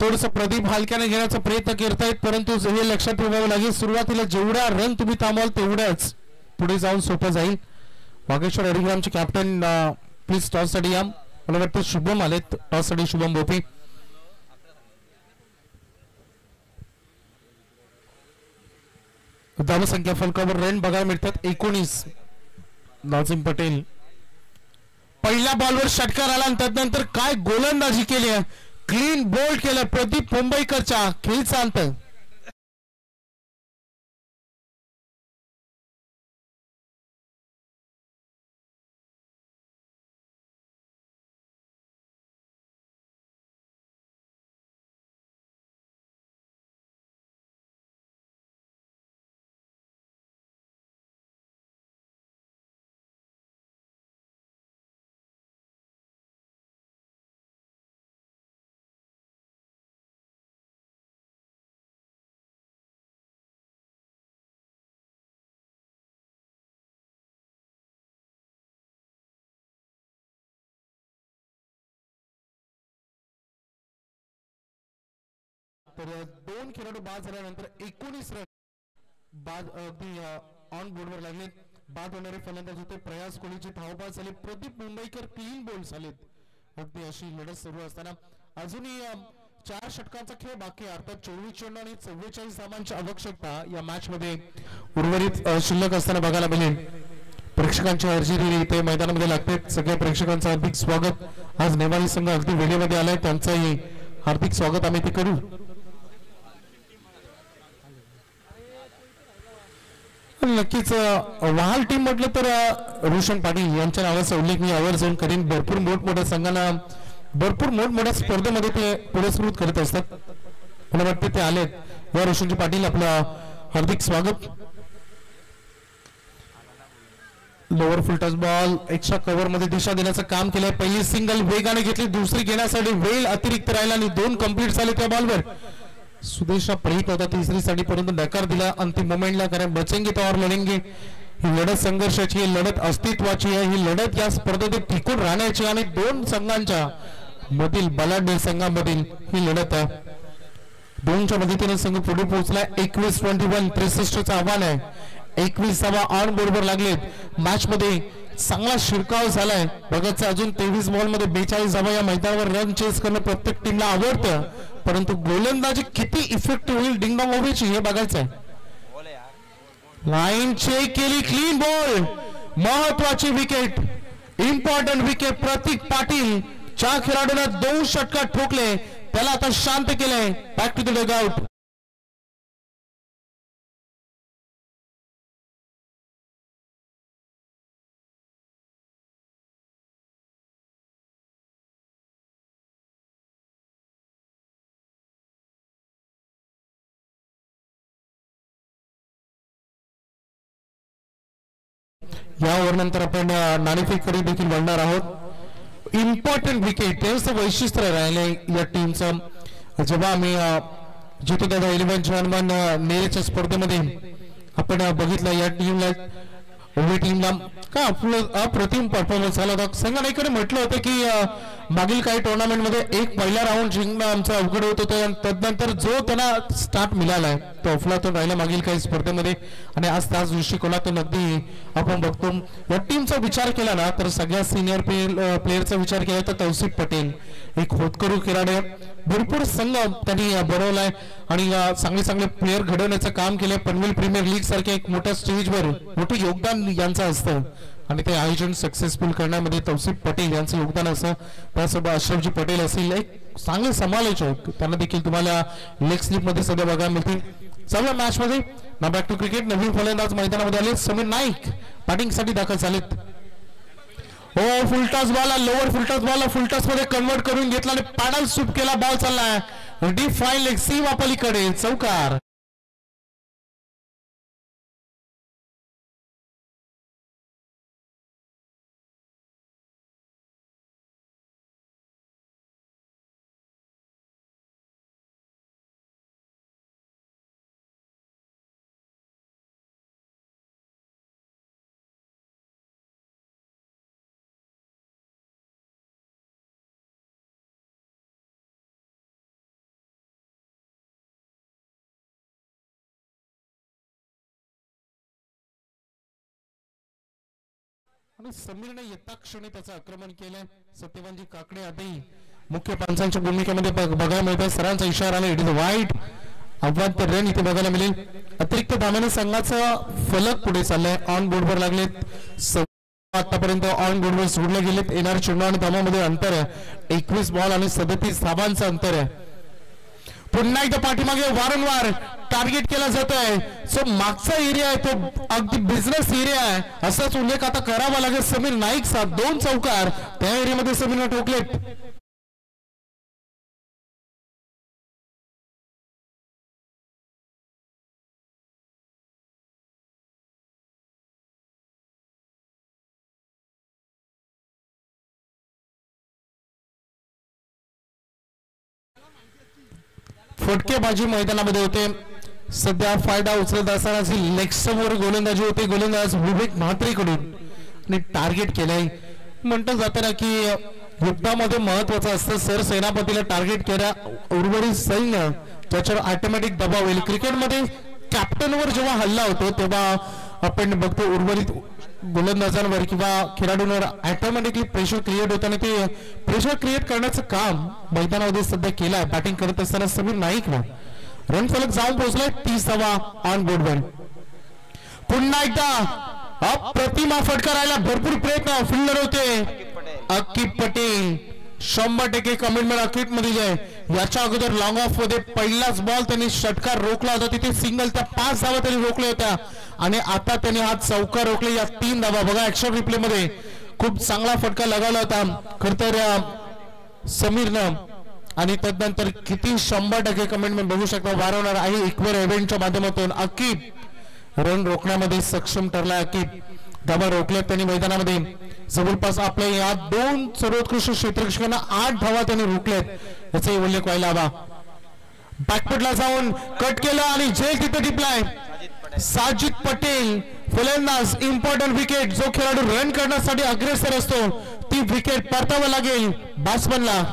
B: थोडस प्रदीप हलक्याने घेण्याचा प्रयत्न करतायत, परंतु हे लक्षात ठेवावं लागेल सुरुवातीला जेवढा रन तुम्ही थांबवाल तेवढ्याच पुढे जाऊन सोपं जाईल. वागेश्वर हरिग्रामचे कॅप्टन प्लीज टॉस साठी या. मला वाटतं शुभम आलेत टॉस साठी, शुभम बोपे. धावसंख्या फलकावर रन बघायला मिळतात 19. नाझीम पटेल पहिल्या बॉलवर षटकार आला आणि त्यानंतर काय गोलंदाजी केली, क्लीन बोल्ड केलं प्रदीप मुंबईकरच्या खेळीचा अंत. तर 2 खेळाडू बाद झाल्यानंतर 19 रन बाद अगदी ऑन बोर्डवर लागले. बाद होणारे फलंदाज होते प्रयास कोहलीची धावबाद झाली, प्रदीप मुंबईकर क्लीन बोल्ड झालेत. अगदी अशी लढत सुरू असताना अजूनही 4 षटकांचा खेळ बाकी आहे, अर्थात 24 चेंडू आणि 44 धावांची आवश्यकता या मॅच मध्ये उर्वरित शिल्लक असताना बघायला मिळेल. प्रेक्षकांची हजेरी इथे मैदानामध्ये लागते. सगळ्या प्रेक्षकांचं हार्दिक स्वागत. आज नेवाली संघ अगदी वेळेमध्ये आलाय, त्यांचंही हार्दिक स्वागत आम्ही ते करू. नक्कीच वहाल टीम म्हटलं तर रोशन पाटील यांच्या नावाचा उल्लेख मी यावर जाऊन करीन. भरपूर मोठमोठ्या संघांना भरपूर मोठमोठ्या स्पर्धेमध्ये ते पुरस्कृत करत असतात. मला वाटतं ते आलेत. या रोशनजी पाटील आपलं हार्दिक स्वागत. Lower full touch ball extra cover मध्ये दिशा देण्याचं काम केलंय. पहिली सिंगल वेगाने घेतली, दुसरी घेण्यासाठी वेळ अतिरिक्त राहिला आणि 2 कंप्लीट झाले त्या बॉलवर. सुदेशा प्रयत्न होता तिसरी साठी, परंतु नकार दिला अंतिम मोमेंटला, कारण बचेंगे तो और लढेंगे. ही लढत संघर्षाची, ही लढत अस्तित्वाची आहे, ही लढत या स्पर्धेत टिकून राहण्याची आणि 2 संघांच्या मधील बलाढ्य संघांमधील ही लढत आहे. 2च्या मदतीने संघ पुढे पोहोचलाय. 21-21 63चं आव्हान आहे. 21 धावा ऑन बोर्डवर लागलेत. मॅच मध्ये चांगला शिरकाव झालाय. बघायचं अजून 23 बॉल मध्ये 42 धावा. या मैदानावर रन चेस करणं प्रत्येक टीमला आवडतं, परंतु गोलंदाजी किती इफेक्टिव्ह होईल डिंगडॉंग ओव्हेची हे बघायचं आहे. लाईन चेक केली, क्लीन बॉल, महत्वाची wicket, important wicket. Prateek Patil च्या खेळाडूंना 2 षटकार ठोकले, त्याला आता शांत केलंय. Back to the dugout. या ओव्हरनंतर आपण नाणेफेककडे देखील वळणार आहोत. इम्पॉर्टंट विकेट तेच वैशिष्ट्य राहिले या टीमचं. जेव्हा आम्ही जितो दादा 11 जवान नेरेच्या स्पर्धेमध्ये आपण बघितलं, या टीमला टीमला का अप्रतिम परफॉर्मन्स झाला होता. संघाने इकडे म्हटलं होतं की मागील काही टुर्नामेंट मध्ये एक पहिला राऊंड जिंकणं आमचं अवघड होत होतं, तदनंतर जो त्यांना स्टार्ट मिळालाय तो अफलातून राहिला मागील काही स्पर्धेमध्ये. आणि आज त्याच दृष्टिकोनातून अगदी आपण बघतो या टीमचा विचार केला ना तर सगळ्या सिनियर प्लेयरचा विचार केला तर तौसिफ पटेल एक होतकरू खेळाडू, भरपूर संघ त्यांनी बनवलाय आणि चांगले चांगले प्लेयर घडवण्याचं काम केलंय. पनवेल प्रीमियर लीग सारख्या एक मोठ्या स्टेजवर मोठं योगदान यांचं असतं आणि ते आयोजन सक्सेसफुल करण्यामध्ये तौसिफ पटेल यांचं योगदान असं. त्यासोबत अशरफजी पटेल असतील एक चांगले समालोचक, त्यांना देखील तुम्हाला लेग स्लिप मध्ये सध्या बघायला मिळतील. चला मॅच मध्ये ना बॅक टू क्रिकेट. नवीन फलंदाज मैदानामध्ये आले समीर नाईक बॅटिंग साठी दाखल झालेत. हो full toss ball, lower full toss ball full toss मध्ये कन्वर्ट करून घेतला आणि पॅडल सूप केला. बॉल चाललाय डीप फाईन लेग सीम पलीकडे चौकार. आणि समीरने येता क्षणी त्याचं आक्रमण केलंय. सत्यवानजी काकडे आधी मुख्य पंचांच्या भूमिकेमध्ये बघायला मिळतंय. सरांचा इशारा आला इट इज वाईट. अव्वल रन इथे बघायला मिळेल. अतिरिक्त धावाने संघाचा फलक पुढे चाललाय. ऑन बोर्डवर लागलेत आतापर्यंत ऑन बोर्डवर सोडले गेलेत. येणाऱ्या चेंडू आणि धावांमध्ये अंतर आहे 21 बॉल आणि 37 धावांचं अंतर आहे. पुन्हा एकदा पाठीमागे वारंवार टार्गेट केला जातोय. सो मागचा एरिया आहे तो अगदी बिझनेस एरिया आहे असाच उल्लेख आता करावा लागेल. समीर नाईकचा 2 चौकार त्या एरियामध्ये समीरने ठोकलेत. फटकेबाजी मैदानामध्ये होते. सध्या फायदा उचलत असताना लेग समोर गोलंदाजी होते. गोलंदाज विवेक म्हात्रेकडून आणि टार्गेट केलंय. म्हणतं जातं ना की युद्धामध्ये महत्वाचं असतं सर सेनापतीला टार्गेट केल्या उर्वरित सैन्य त्याच्यावर ऑटोमॅटिक दबाव येईल. क्रिकेटमध्ये कॅप्टनवर जेव्हा हल्ला होतो तेव्हा आपण बघतो उर्वरित गोलंदाजांवर किंवा खेळाडूंवर ऑटोमॅटिकली प्रेशर क्रिएट होतं आणि ते प्रेशर क्रिएट करण्याचं काम मैदानामध्ये सध्या केलं आहे. बॅटिंग करत असताना समीर नाईकनं रन फलक जाऊन पोहोचलाय 30 धावा ऑन बोर्डवर. पुन्हा एकदा अप्रतिमा फटका राहिला. भरपूर प्रयत्न फिल्डर होते अकिब पटेल 100% कमिटमेंट अकिब मध्ये आहे. याच्या अगोदर लॉंग ऑफ मध्ये पहिलाच बॉल त्यांनी षटकार रोखला होता. तिथे सिंगल त्या 5 धावा त्यांनी रोखल्या होत्या आणि आता त्यांनी हा चौकार रोखले या 3 धावा. बघा ऍक्शन रिप्ले मध्ये खूप चांगला फटका लगावला होता खर तर समीरनं आणि त्यानंतर किती 100% कमिटमेंट बघू शकता. वारंवार आहे इक्वर इव्हेंटच्या माध्यमातून अकिब रन रोखण्यामध्ये सक्षम ठरला. अकिब धावा रोखल्या त्यांनी मैदानामध्ये. जवळपास आपल्या या 2 सर्वोत्कृष्ट क्षेत्ररक्षकांना 8 धावा त्यांनी रोखल्यात याचा उल्लेख व्हायला हवा. बॅकफुटला जाऊन कट केलं आणि जेल तिथे टिपलाय. साजिद पटेल फलंदाज. Important wicket. जो खेळाडू रन करण्यासाठी अग्रेसर असतो ती विकेट परतावं लागेल बॅट्समनला.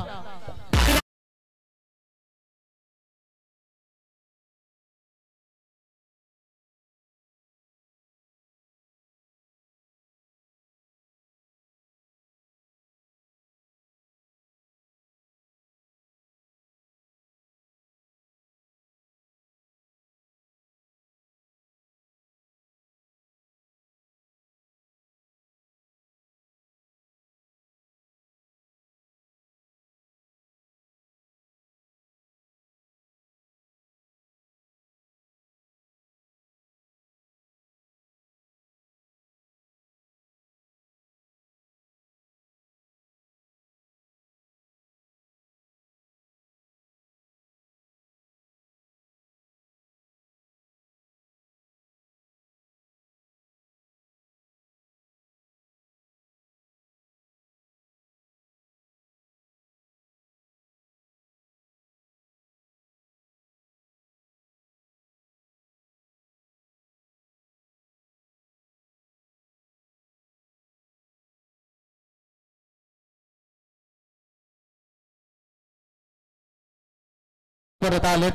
B: परत आलेत.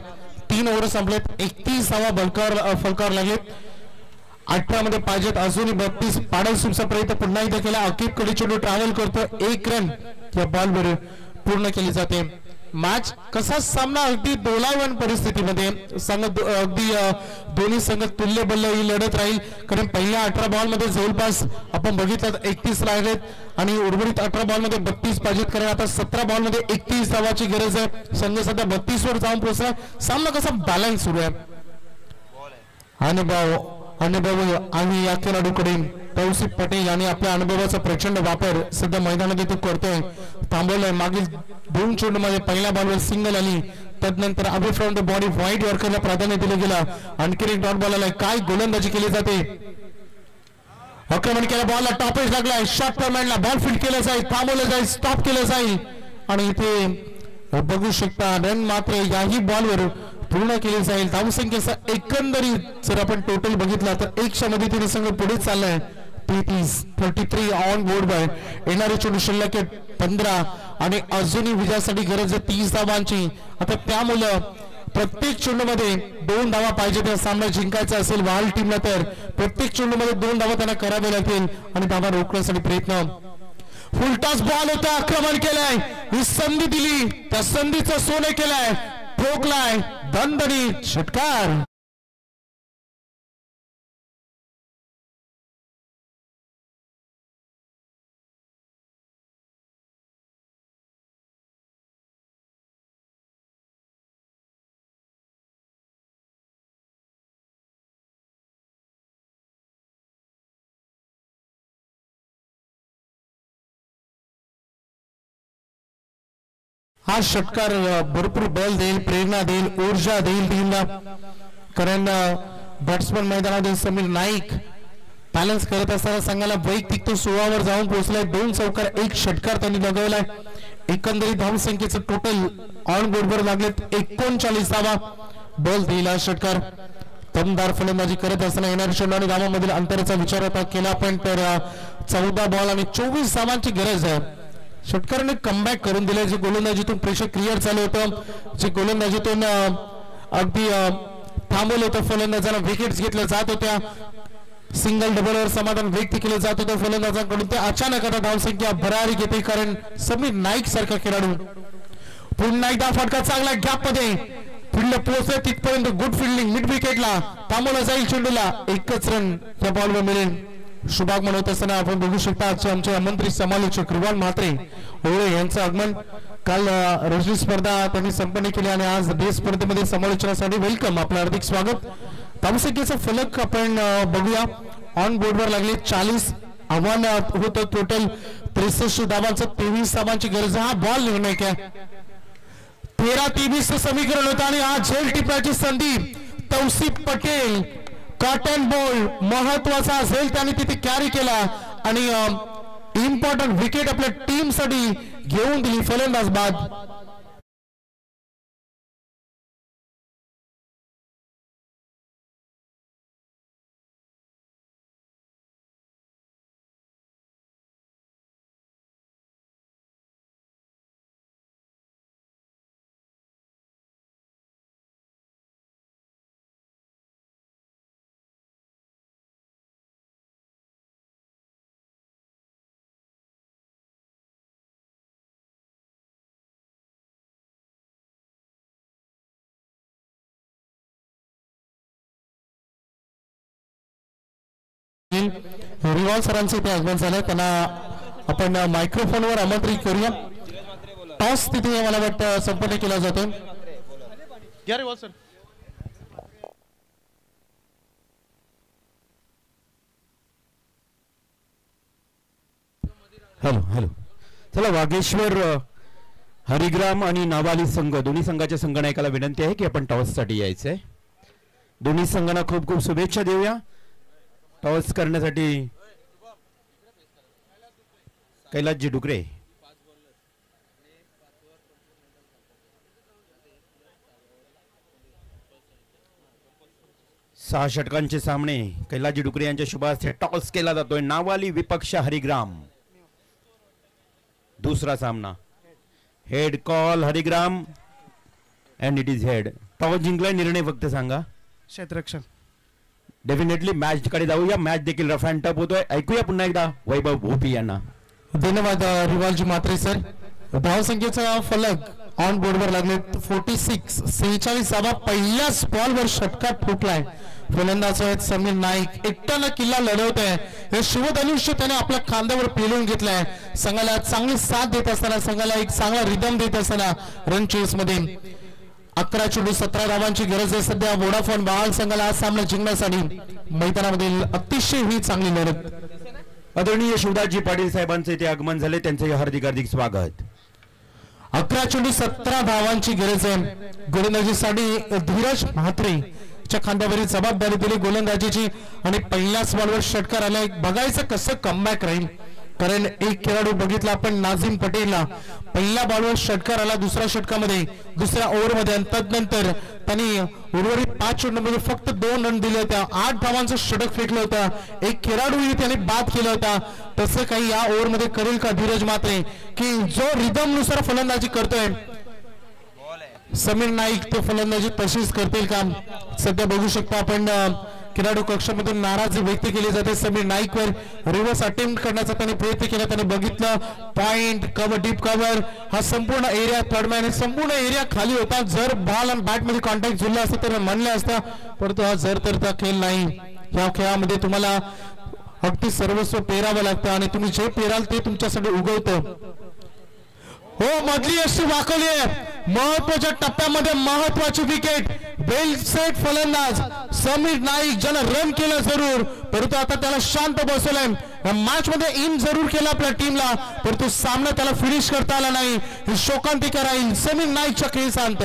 B: 3 ओव्हर संपलेत. 31 धावा फलकावर लागलेत. 18 मध्ये पाहिजेत अजूनही 32. पाडल सुमचा प्रयत्न पुन्हा एकदा केला. अकिब कडे चेंडू ट्रॅव्हल करतो. 1 रन या बॉलवर पूर्ण केली जाते. मॅच कसा सामना अगदी डोलावण परिस्थितीमध्ये संघ अगदी दोन्ही संघ तुल्यबल्ल ही लढत राहील कारण पहिल्या 18 बॉल मध्ये जवळपास आपण बघितलं 31 राहिलेत आणि उर्वरित 18 बॉल मध्ये 32 पाहिजेत कारण आता 17 बॉल मध्ये 31 धावाची गरज आहे संघ सध्या 32 वर जाऊन पोहोचला सामना कसा बॅलन्स सुरू आहे अनुभव आणि या खेळाडूकडे तौसिफ पटेल यांनी आपल्या अनुभवाचा प्रचंड वापर सध्या मैदानात तो करतोय थांबवलाय मागील 2 चेंडूमध्ये पहिल्या बॉलवर सिंगल आली त्यानंतर away from the body wide यॉर्करला प्राधान्य दिलं गेलं आणखी एक डॉट बॉल आलाय काय गोलंदाजी केली जाते आक्रमण केलं बॉलला टॉपेज लागलाय शॉर्ट फॉर्मॅटला बॉल फील्ड केलं जाईल थांबवलं जाईल स्टॉप केलं जाईल आणि इथे बघू शकता रन मात्र याही बॉलवर पूर्ण केली जाईल धावसंख्येचा एकंदरीत जर आपण टोटल बघितला तर 100 मदतीने संघ पुढे चाललाय 33 ऑन बोर्ड बाय येणारे चेंडू शिल्लक 15 आणि अजूनही विजयासाठी गरज आहे 30 धावांची आता त्यामुळे प्रत्येक चेंडूमध्ये 2 धावा पाहिजे त्या सामना जिंकायचा असेल वाल टीमला तर प्रत्येक चेंडूमध्ये 2 धावा त्यांना करावे लागतील आणि धावा रोखण्यासाठी प्रयत्न फुलटॉस बॉल होता आक्रमण केलंय ही संधी दिली त्या संधीचं सोने केलंय ठोकलाय दणदणीत षटकार हा षटकार भरपूर बल देईल प्रेरणा देईल ऊर्जा देईल टीमला कारण बॅट्समन मैदानात समीर नाईक बॅलन्स करत असताना संघाला वैयक्तिक तो 16 वर जाऊन पोहोचलाय 2 चौकार 1 षटकार त्यांनी लगावलाय एकंदरीत धावसंख्येचं टोटल ऑन बोर्डवर लागलेत 39 धावा बल देईल हा षटकार दमदार फलंदाजी करत असताना येणाऱ्या चेंडू आणि धावांमधील अंतराचा विचार होता केला पण तर 14 बॉल आणि 24 धावांची गरज आहे षटकाराने कमबॅक करून दिले जे गोलंदाजीतून प्रेशर क्लिअर झालं होतं जे गोलंदाजीतून अगदी थांबवलं होतं फलंदाजांना विकेट्स घेतल्या जात होत्या सिंगल डबलवर समाधान व्यक्त केले जात होतं फलंदाजांकडून ते अचानक आता धावसंख्या भरारी घेते कारण समीर नाईक सारखा खेळाडू पुन्हा एकदा फटका चांगला गॅप मध्ये फील्ड पोहोचले तिथपर्यंत गुड फिल्डिंग मिड विकेटला थांबवलं जाईल चेंडूला एकच रन या बॉलवर मिळेल शुभाग म्हणत असताना आपण बघू शकता आमचे आमंत्रित समालोचक कृपाल म्हात्रे होळे यांचं आगमन काल रजनी स्पर्धा त्यांनी संपन्न केली आणि आज डे स्पर्धेमध्ये समालोचनासाठी वेलकम आपलं हार्दिक स्वागत धावसंख्येचा फलक आपण बघूया ऑन बोर्डवर लागले 40 आव्हान होतं टोटल 63 धावांचं 23 धावांची गरज हा बॉल निर्णय काय 13-23 समीकरण होतं आणि आज झेल टिपण्याची संधी तौसिफ पटेल कॉटन बॉल महत्वाचा असेल त्यांनी तिथे कॅरी केला आणि इम्पॉर्टंट विकेट आपल्या टीम साठी घेऊन दिली फलंदाज बाद रिवाल सरांचे इथे आगमन झालं त्यांना आपण मायक्रोफोनवर आमंत्रित करूया टॉस तिथे मला वाटतं संपन्न केला जातो
A: हॅलो चला वागेश्वर हरिग्राम आणि नावाली संघ दोन्ही संघाच्या संघनायकाला विनंती आहे की आपण टॉस साठी यायचंय दोन्ही संघांना खूप खूप शुभेच्छा देऊया टॉस करण्यासाठी कैलासजी डुकरे 6 षटकांचे सामने कैलासजी डुकरे यांच्या शुभास्ते टॉस केला जातोय नावाली विपक्ष हरिग्राम दूसरा सामना head call Harigram and it is head toss जिंकलाय निर्णय फक्त सांगा
B: क्षेत्ररक्षण
A: डेफिनेटली मॅच कडे जाऊया मॅच देखील रफ अँड टफ होतोय ऐकूया पुन्हा एकदा वैभव भोपी यांना
B: धन्यवाद रिवालजी म्हात्रे सर धावसंख्येचा फलक ऑन बोर्डवर लागले 46 पहिल्याच बॉलवर षटकार ठोकलाय फलंदाज आहेत समीर नाईक. एकट्यानं किल्ला लढवत आहे. हे शिवधनुष्य त्याने आपल्या खांद्यावर पेलून घेतलाय. संघाला चांगली साथ देत असताना संघाला एक चांगला रिदम देत असताना रन चेस मध्ये 11 चेंडू 17 धावांची गरज आहे सध्या वोडाफोन बहाल संघाला हा सामना जिंकण्यासाठी. मैदानामध्ये अतिशय ही चांगली लढत.
C: आदरणीय शिवदासजी पाटील साहेबांचे ते आगमन झाले त्यांचे हार्दिक हार्दिक स्वागत.
B: 11 चेंडू 17 धावांची गरज आहे. गोलंदाजीसाठी धीरज म्हात्रे च्या खांद्यावरील जबाबदारी दिली गोलंदाजीची आणि पहिल्याच बॉलवर षटकार आलाय. बघायचं कसं कमबॅक राहील कारण एक खेळाडू बघितला आपण नाझीम पटेलला पहिल्या बॉलवर षटकार आला दुसऱ्या षटकामध्ये दुसऱ्या ओव्हरमध्ये आणि तदनंतर त्यांनी उर्वरित 5 चेंडूमध्ये फक्त 2 रन दिले होते. 8 धावांचं षटक फेकलं होतं. एक खेळाडूही त्याने बाद केला होता. तसं काही या ओव्हरमध्ये करेल का धीरज मात्रे की जो रिदम नुसार फलंदाजी करतोय समीर नाईक ते फलंदाजी तशीच करतील का. सध्या बघू शकतो आपण खेळाडू कक्षामधून नाराजी व्यक्त केली जाते समीर नाईकवर. रिव्हर्स अटेम्प्ट करण्याचा त्याने प्रयत्न केला. त्याने बघितलं पॉइंट कव्हर डीप कव्हर हा संपूर्ण एरिया थर्डमॅन संपूर्ण एरिया खाली होता. जर बॉल आणि बॅट मध्ये कॉन्टॅक्ट जुळला असता तर म्हणलं असतं परंतु हा जर तर खेळ नाही. या खेळामध्ये तुम्हाला अगदी सर्वस्व पेरावं लागतं आणि तुम्ही जे पेराल ते तुमच्यासाठी उगवतं. हो मधली यष्टी दाखवली आहे. महत्वाच्या टप्प्यामध्ये महत्वाची विकेट. वेल सेट फलंदाज समीर नाईक ज्यानं रन केलं जरूर परंतु आता त्याला शांत बसवलंय. मॅच मध्ये इन जरूर केलं आपल्या टीमला परंतु सामना त्याला फिनिश करता आला नाही. ही शोकांतिका राहील समीर नाईकच्या खेळीचा अंत.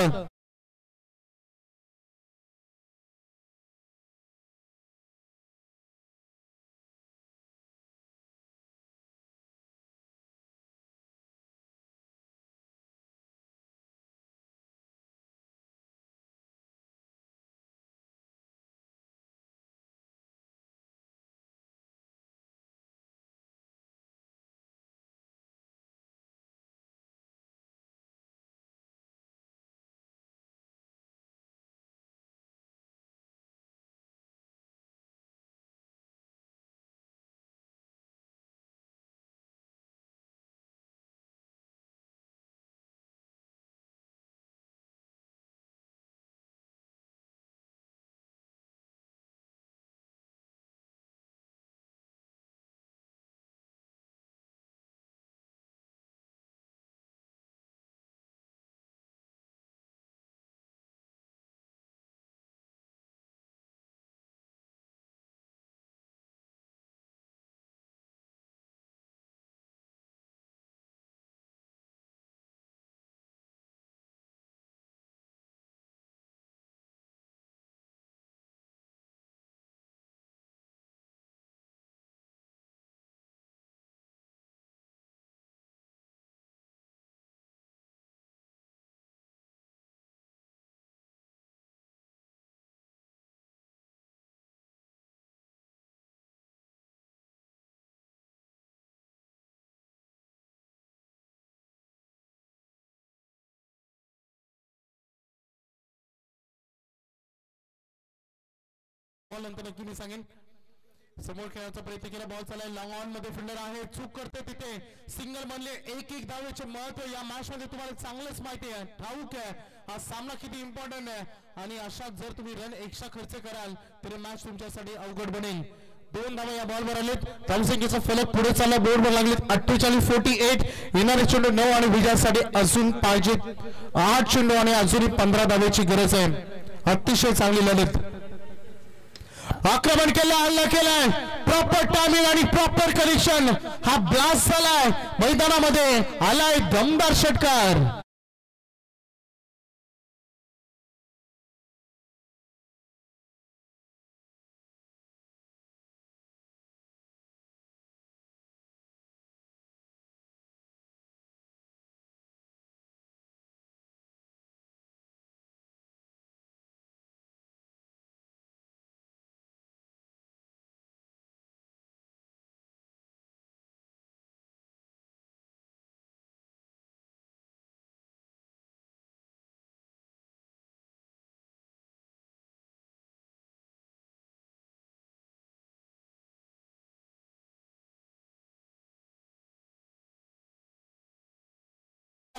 B: नंतर नक्की मी सांगेन. समोर खेळायचा प्रयत्न केला. बॉल चाललाय लॉंग ऑन मध्ये फिल्डर आहे चूक करते तिथे सिंगल बनले. एक धावेचे महत्व या मॅच मध्ये तुम्हाला चांगलंच माहिती आहे ठाऊक आहे. हा सामना किती इम्पॉर्टंट आहे आणि अशा जर तुम्ही रन एक्स्ट्रा खर्च कराल तर मॅच तुमच्यासाठी अवघड बनेल. 2 धावा या बॉलवर आलेत. धावसंख्येचा फलक पुढे चालला बोर्डवर लागलेत 48-48. येणारे चेंडू 9 आणि विजयासाठी अजून पाहिजे 8 चेंडू आणि अजूनही 15 धावेची गरज आहे. अतिशय चांगली लढत. आक्रमण केलं हल्ला केलाय प्रॉपर टायमिंग आणि प्रॉपर कनेक्शन. हा ब्लास्ट झालाय मैदानामध्ये आलाय दमदार षटकार.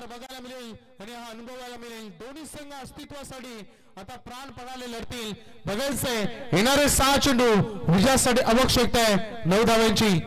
B: बघायला मिळेल आणि हा अनुभवायला मिळेल. दोन्ही संघ अस्तित्वासाठी आता प्राणपणाने लढतील. बघायचंय येणारे 6 चेंडू विजयासाठी आवश्यकता आहे 9 धावांची.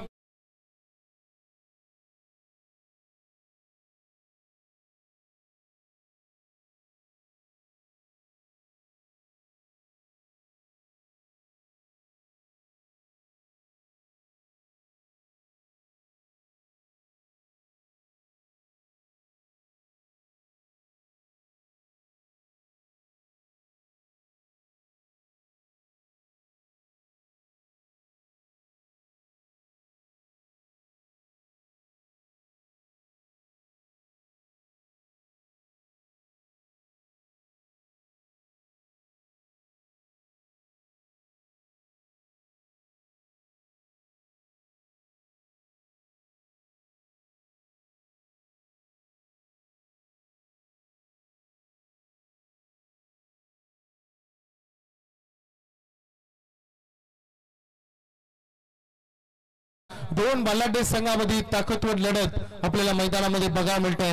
B: दोन बलाढ्य संघामध्ये ताकदवर लढत आपल्याला मैदानामध्ये बघायला मिळते.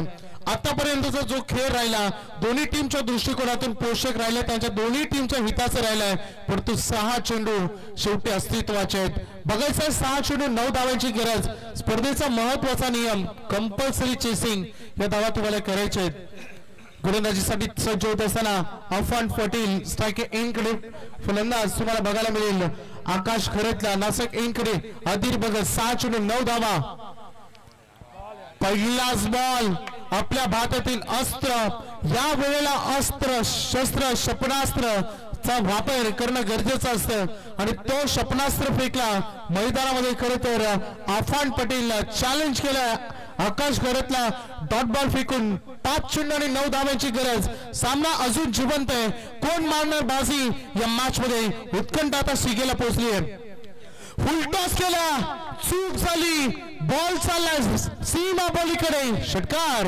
B: आतापर्यंतचा जो खेळ राहिला दोन्ही टीमच्या दृष्टिकोनातून पोषक राहिले, त्यांच्या दोन्ही टीमच्या हिताचं राहिलाय. परंतु 6 चेंडू शेवटी अस्तित्वाचे आहेत. बघायचं 6 चेंडू 9 धावांची गरज. स्पर्धेचा महत्वाचा नियम कंपल्सरी चेसिंग या धावा तुम्हाला करायचे आहेत. गोलंदाजीसाठी सज्ज होत असताना अफान पाटील स्ट्राइक एंडकडे फलंदाज तुम्हाला बघायला मिळेल. आकाश खरेतला नासिक एंडकडे अधीर बघत 6 चेंडू 9 धावा. पहिलाच बॉल आपल्या भातातील अस्त्र, या वेळेला अस्त्र शस्त्र क्षेपणास्त्र चा वापर करणं गरजेचं असतं आणि तो क्षेपणास्त्र फेकला मैदानामध्ये. खरं तर अफान पटेलला चॅलेंज केलं. आकाश खरेतला डॉट बॉल फेकून 5 चेंडू आणि 9 धावांची गरज. सामना अजून जिवंत आहे. कोण मारणार बाजी या मॅच मध्ये उत्कंठा आता शिगेला पोहोचली आहे. फुल टॉस केला, चूक झाली, बॉल चालला सीमा पलीकडे, षटकार.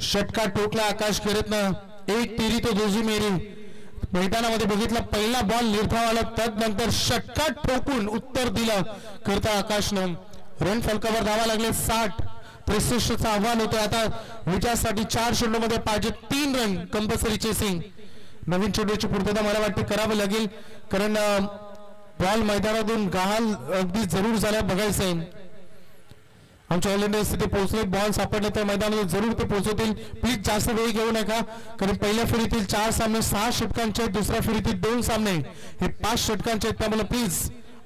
B: षटकार ठोकला आकाश खरेतनं. एक तिरी तो दुसरी मेरी. मैदानामध्ये बघितलं पहिला बॉल निर्धावाला, त्यानंतर षटकार ठोकून उत्तर दिलं करता आकाशनं. रन फलकावर धावा लागले 60-63चं आव्हान होतं. आता विजयासाठी 4 चेंडूमध्ये पाहिजे 3 रन. कंपल्सरी चेसिंग नवीन चेंडूची पूर्तता मला वाटते करावं लागेल, कारण बॉल मैदानातून गहाल अगदी जरूर झाल्या. बघायचंय आमच्या ऑल इंडिया तिथे पोहोचले. बॉल सापडले तर मैदानात जरूर ते पोहोचवतील. प्लीज जास्त वेळ घेऊ नका, कारण पहिल्या फेरीतील 4 सामने 6 षटकांचे आहेत, दुसऱ्या फेरीतील 2 सामने हे 5 षटकांचे आहेत. त्यामुळे प्लीज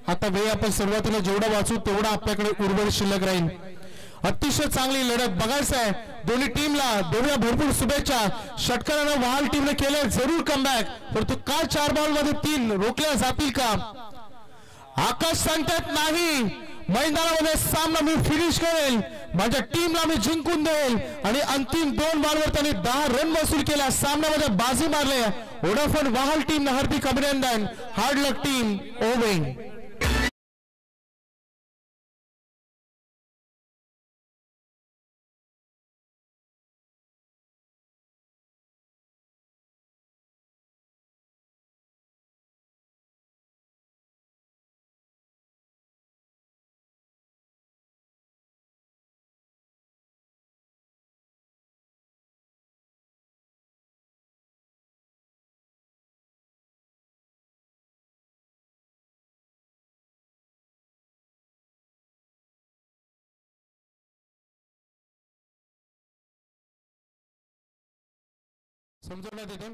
B: आता वेळ आपण सुरुवातीला जेवढा वाचू तेवढा आपल्याकडे उर्वरित शिल्लक राहील. अतिशय चांगली लढत बघायचं आहे दोन्ही टीमला. दोन्ही भरपूर शुभेच्छा. षटकारानं वहाल टीमने केले जरूर कमबॅक, परंतु काय 4 बॉल मध्ये 3 रोखल्या जातील का? आकाश सांगतात नाही, मैदानामध्ये सामना मी फिनिश करेल, माझ्या टीमला मी जिंकून देईल. आणि अंतिम 2 बॉलवर त्यांनी 10 रन वसूल केल्या, सामन्यामध्ये बाजी मारले. वोडाफोन वहाल टीमने हार्दिक अभिनंदन. हार्ड लक टीम ओविंग. समजवण्यात येते.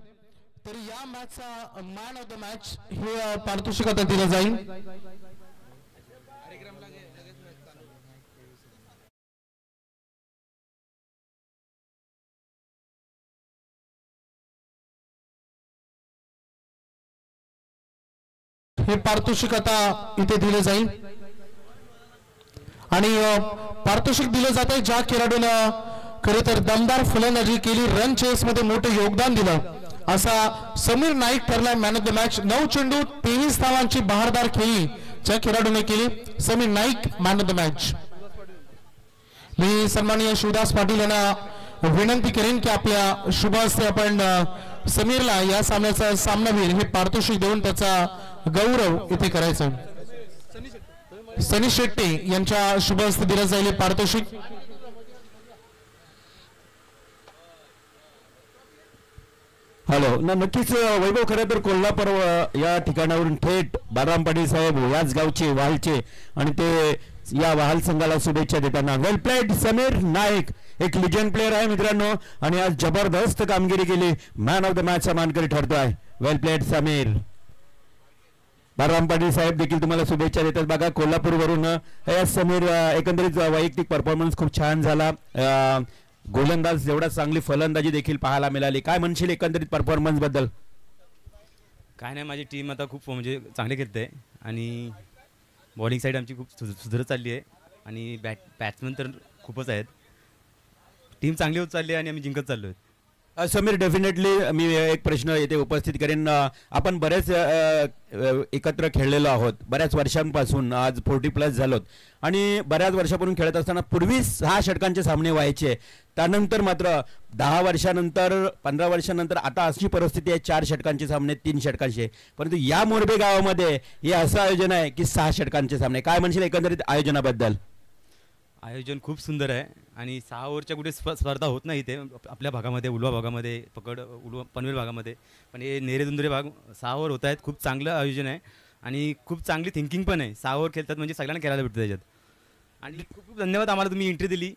B: तरी या मॅचचा मॅन ऑफ द मॅच हे पारितोषिक आता दिलं जाईल. हे पारितोषिक आता इथे दिलं जाईल आणि पारितोषिक दिलं जात आहे ज्या खेळाडूनं खरे तर दमदार फलंदाजी केली, रन चेस मध्ये मोठे योगदान दिलं, असा समीर नाईक ठरलाय मॅन ऑफ द मॅच. 9 चेंडू 23 धावांची बहारदार खेळी च्या खेळाडूने केली. Sameer Naik man of the match. मी सन्माननीय शिवदास पाटील यांना विनंती करेन की आपल्या शुभ हस्ते आपण समीरला या सामन्याचा सामनावीर हे पारितोषिक देऊन त्याचा गौरव इथे करायचा. सनी शेट्टी यांच्या शुभ हस्ते दिलं जाईल पारितोषिक.
C: हॅलो नक्कीच वैभव, खरं तर कोल्हापूर या ठिकाणावरून थेट बालराम पाटील साहेब याच गावचे वाहलचे आणि ते या वाहल संघाला शुभेच्छा देताना वेल प्लेड समीर नाईक, एक लिजंड प्लेअर आहे मित्रांनो आणि आज जबरदस्त कामगिरी केली, मॅन ऑफ द मॅचचा मानकरी ठरतोय. Well played Sameer. बालराम पाटील साहेब देखील तुम्हाला शुभेच्छा देतात. बघा कोल्हापूरवरून समीर एकंदरीत वैयक्तिक परफॉर्मन्स खूप छान झाला. गोलंदाज जेवढा चांगली फलंदाजी देखील पाहायला मिळाली. काय म्हणशील एकंदरीत परफॉर्मन्स बद्दल?
D: काय नाही, माझी टीम आता खूप म्हणजे चांगली खेळते आणि बॉलिंग साईड आमची खूप सुधारत चालली आहे आणि बॅट्समन तर खूपच आहेत. टीम चांगली होत चालली आहे आणि आम्ही जिंकत चाललो आहे.
C: समीर, डेफिनेटली मी एक प्रश्न येथे उपस्थित करेन. आपण बरेच एकत्र खेळलेलो आहोत बऱ्याच वर्षांपासून, आज 40+ झालोत आणि बऱ्याच वर्षापासून खेळत असताना पूर्वी 6 षटकांचे सामने व्हायचे. त्यानंतर मात्र 10 वर्षानंतर 15 वर्षानंतर आता अशी परिस्थिती आहे 4 षटकांचे सामने 3 षटकांचे. परंतु या मोरबे गावामध्ये हे असं आयोजन आहे की 6 षटकांचे सामने. काय म्हणशील एकंदरीत आयोजनाबद्दल?
D: आयोजन खूप सुंदर आहे आणि 6 ओव्हरच्या कुठे स्पर्धा होत नाही इथे आपल्या भागामध्ये, उलवा भागामध्ये, पनवेल भागामध्ये, पण हे नेरेदुंदरे भाग 6 ओव्हर होत आहेत. खूप चांगलं आयोजन आहे आणि खूप चांगली थिंकिंग पण आहे. 6 ओव्हर खेळतात म्हणजे सगळ्यांना खेळायला भेटतं त्याच्यात. आणि खूप खूप धन्यवाद, आम्हाला तुम्ही एंट्री दिली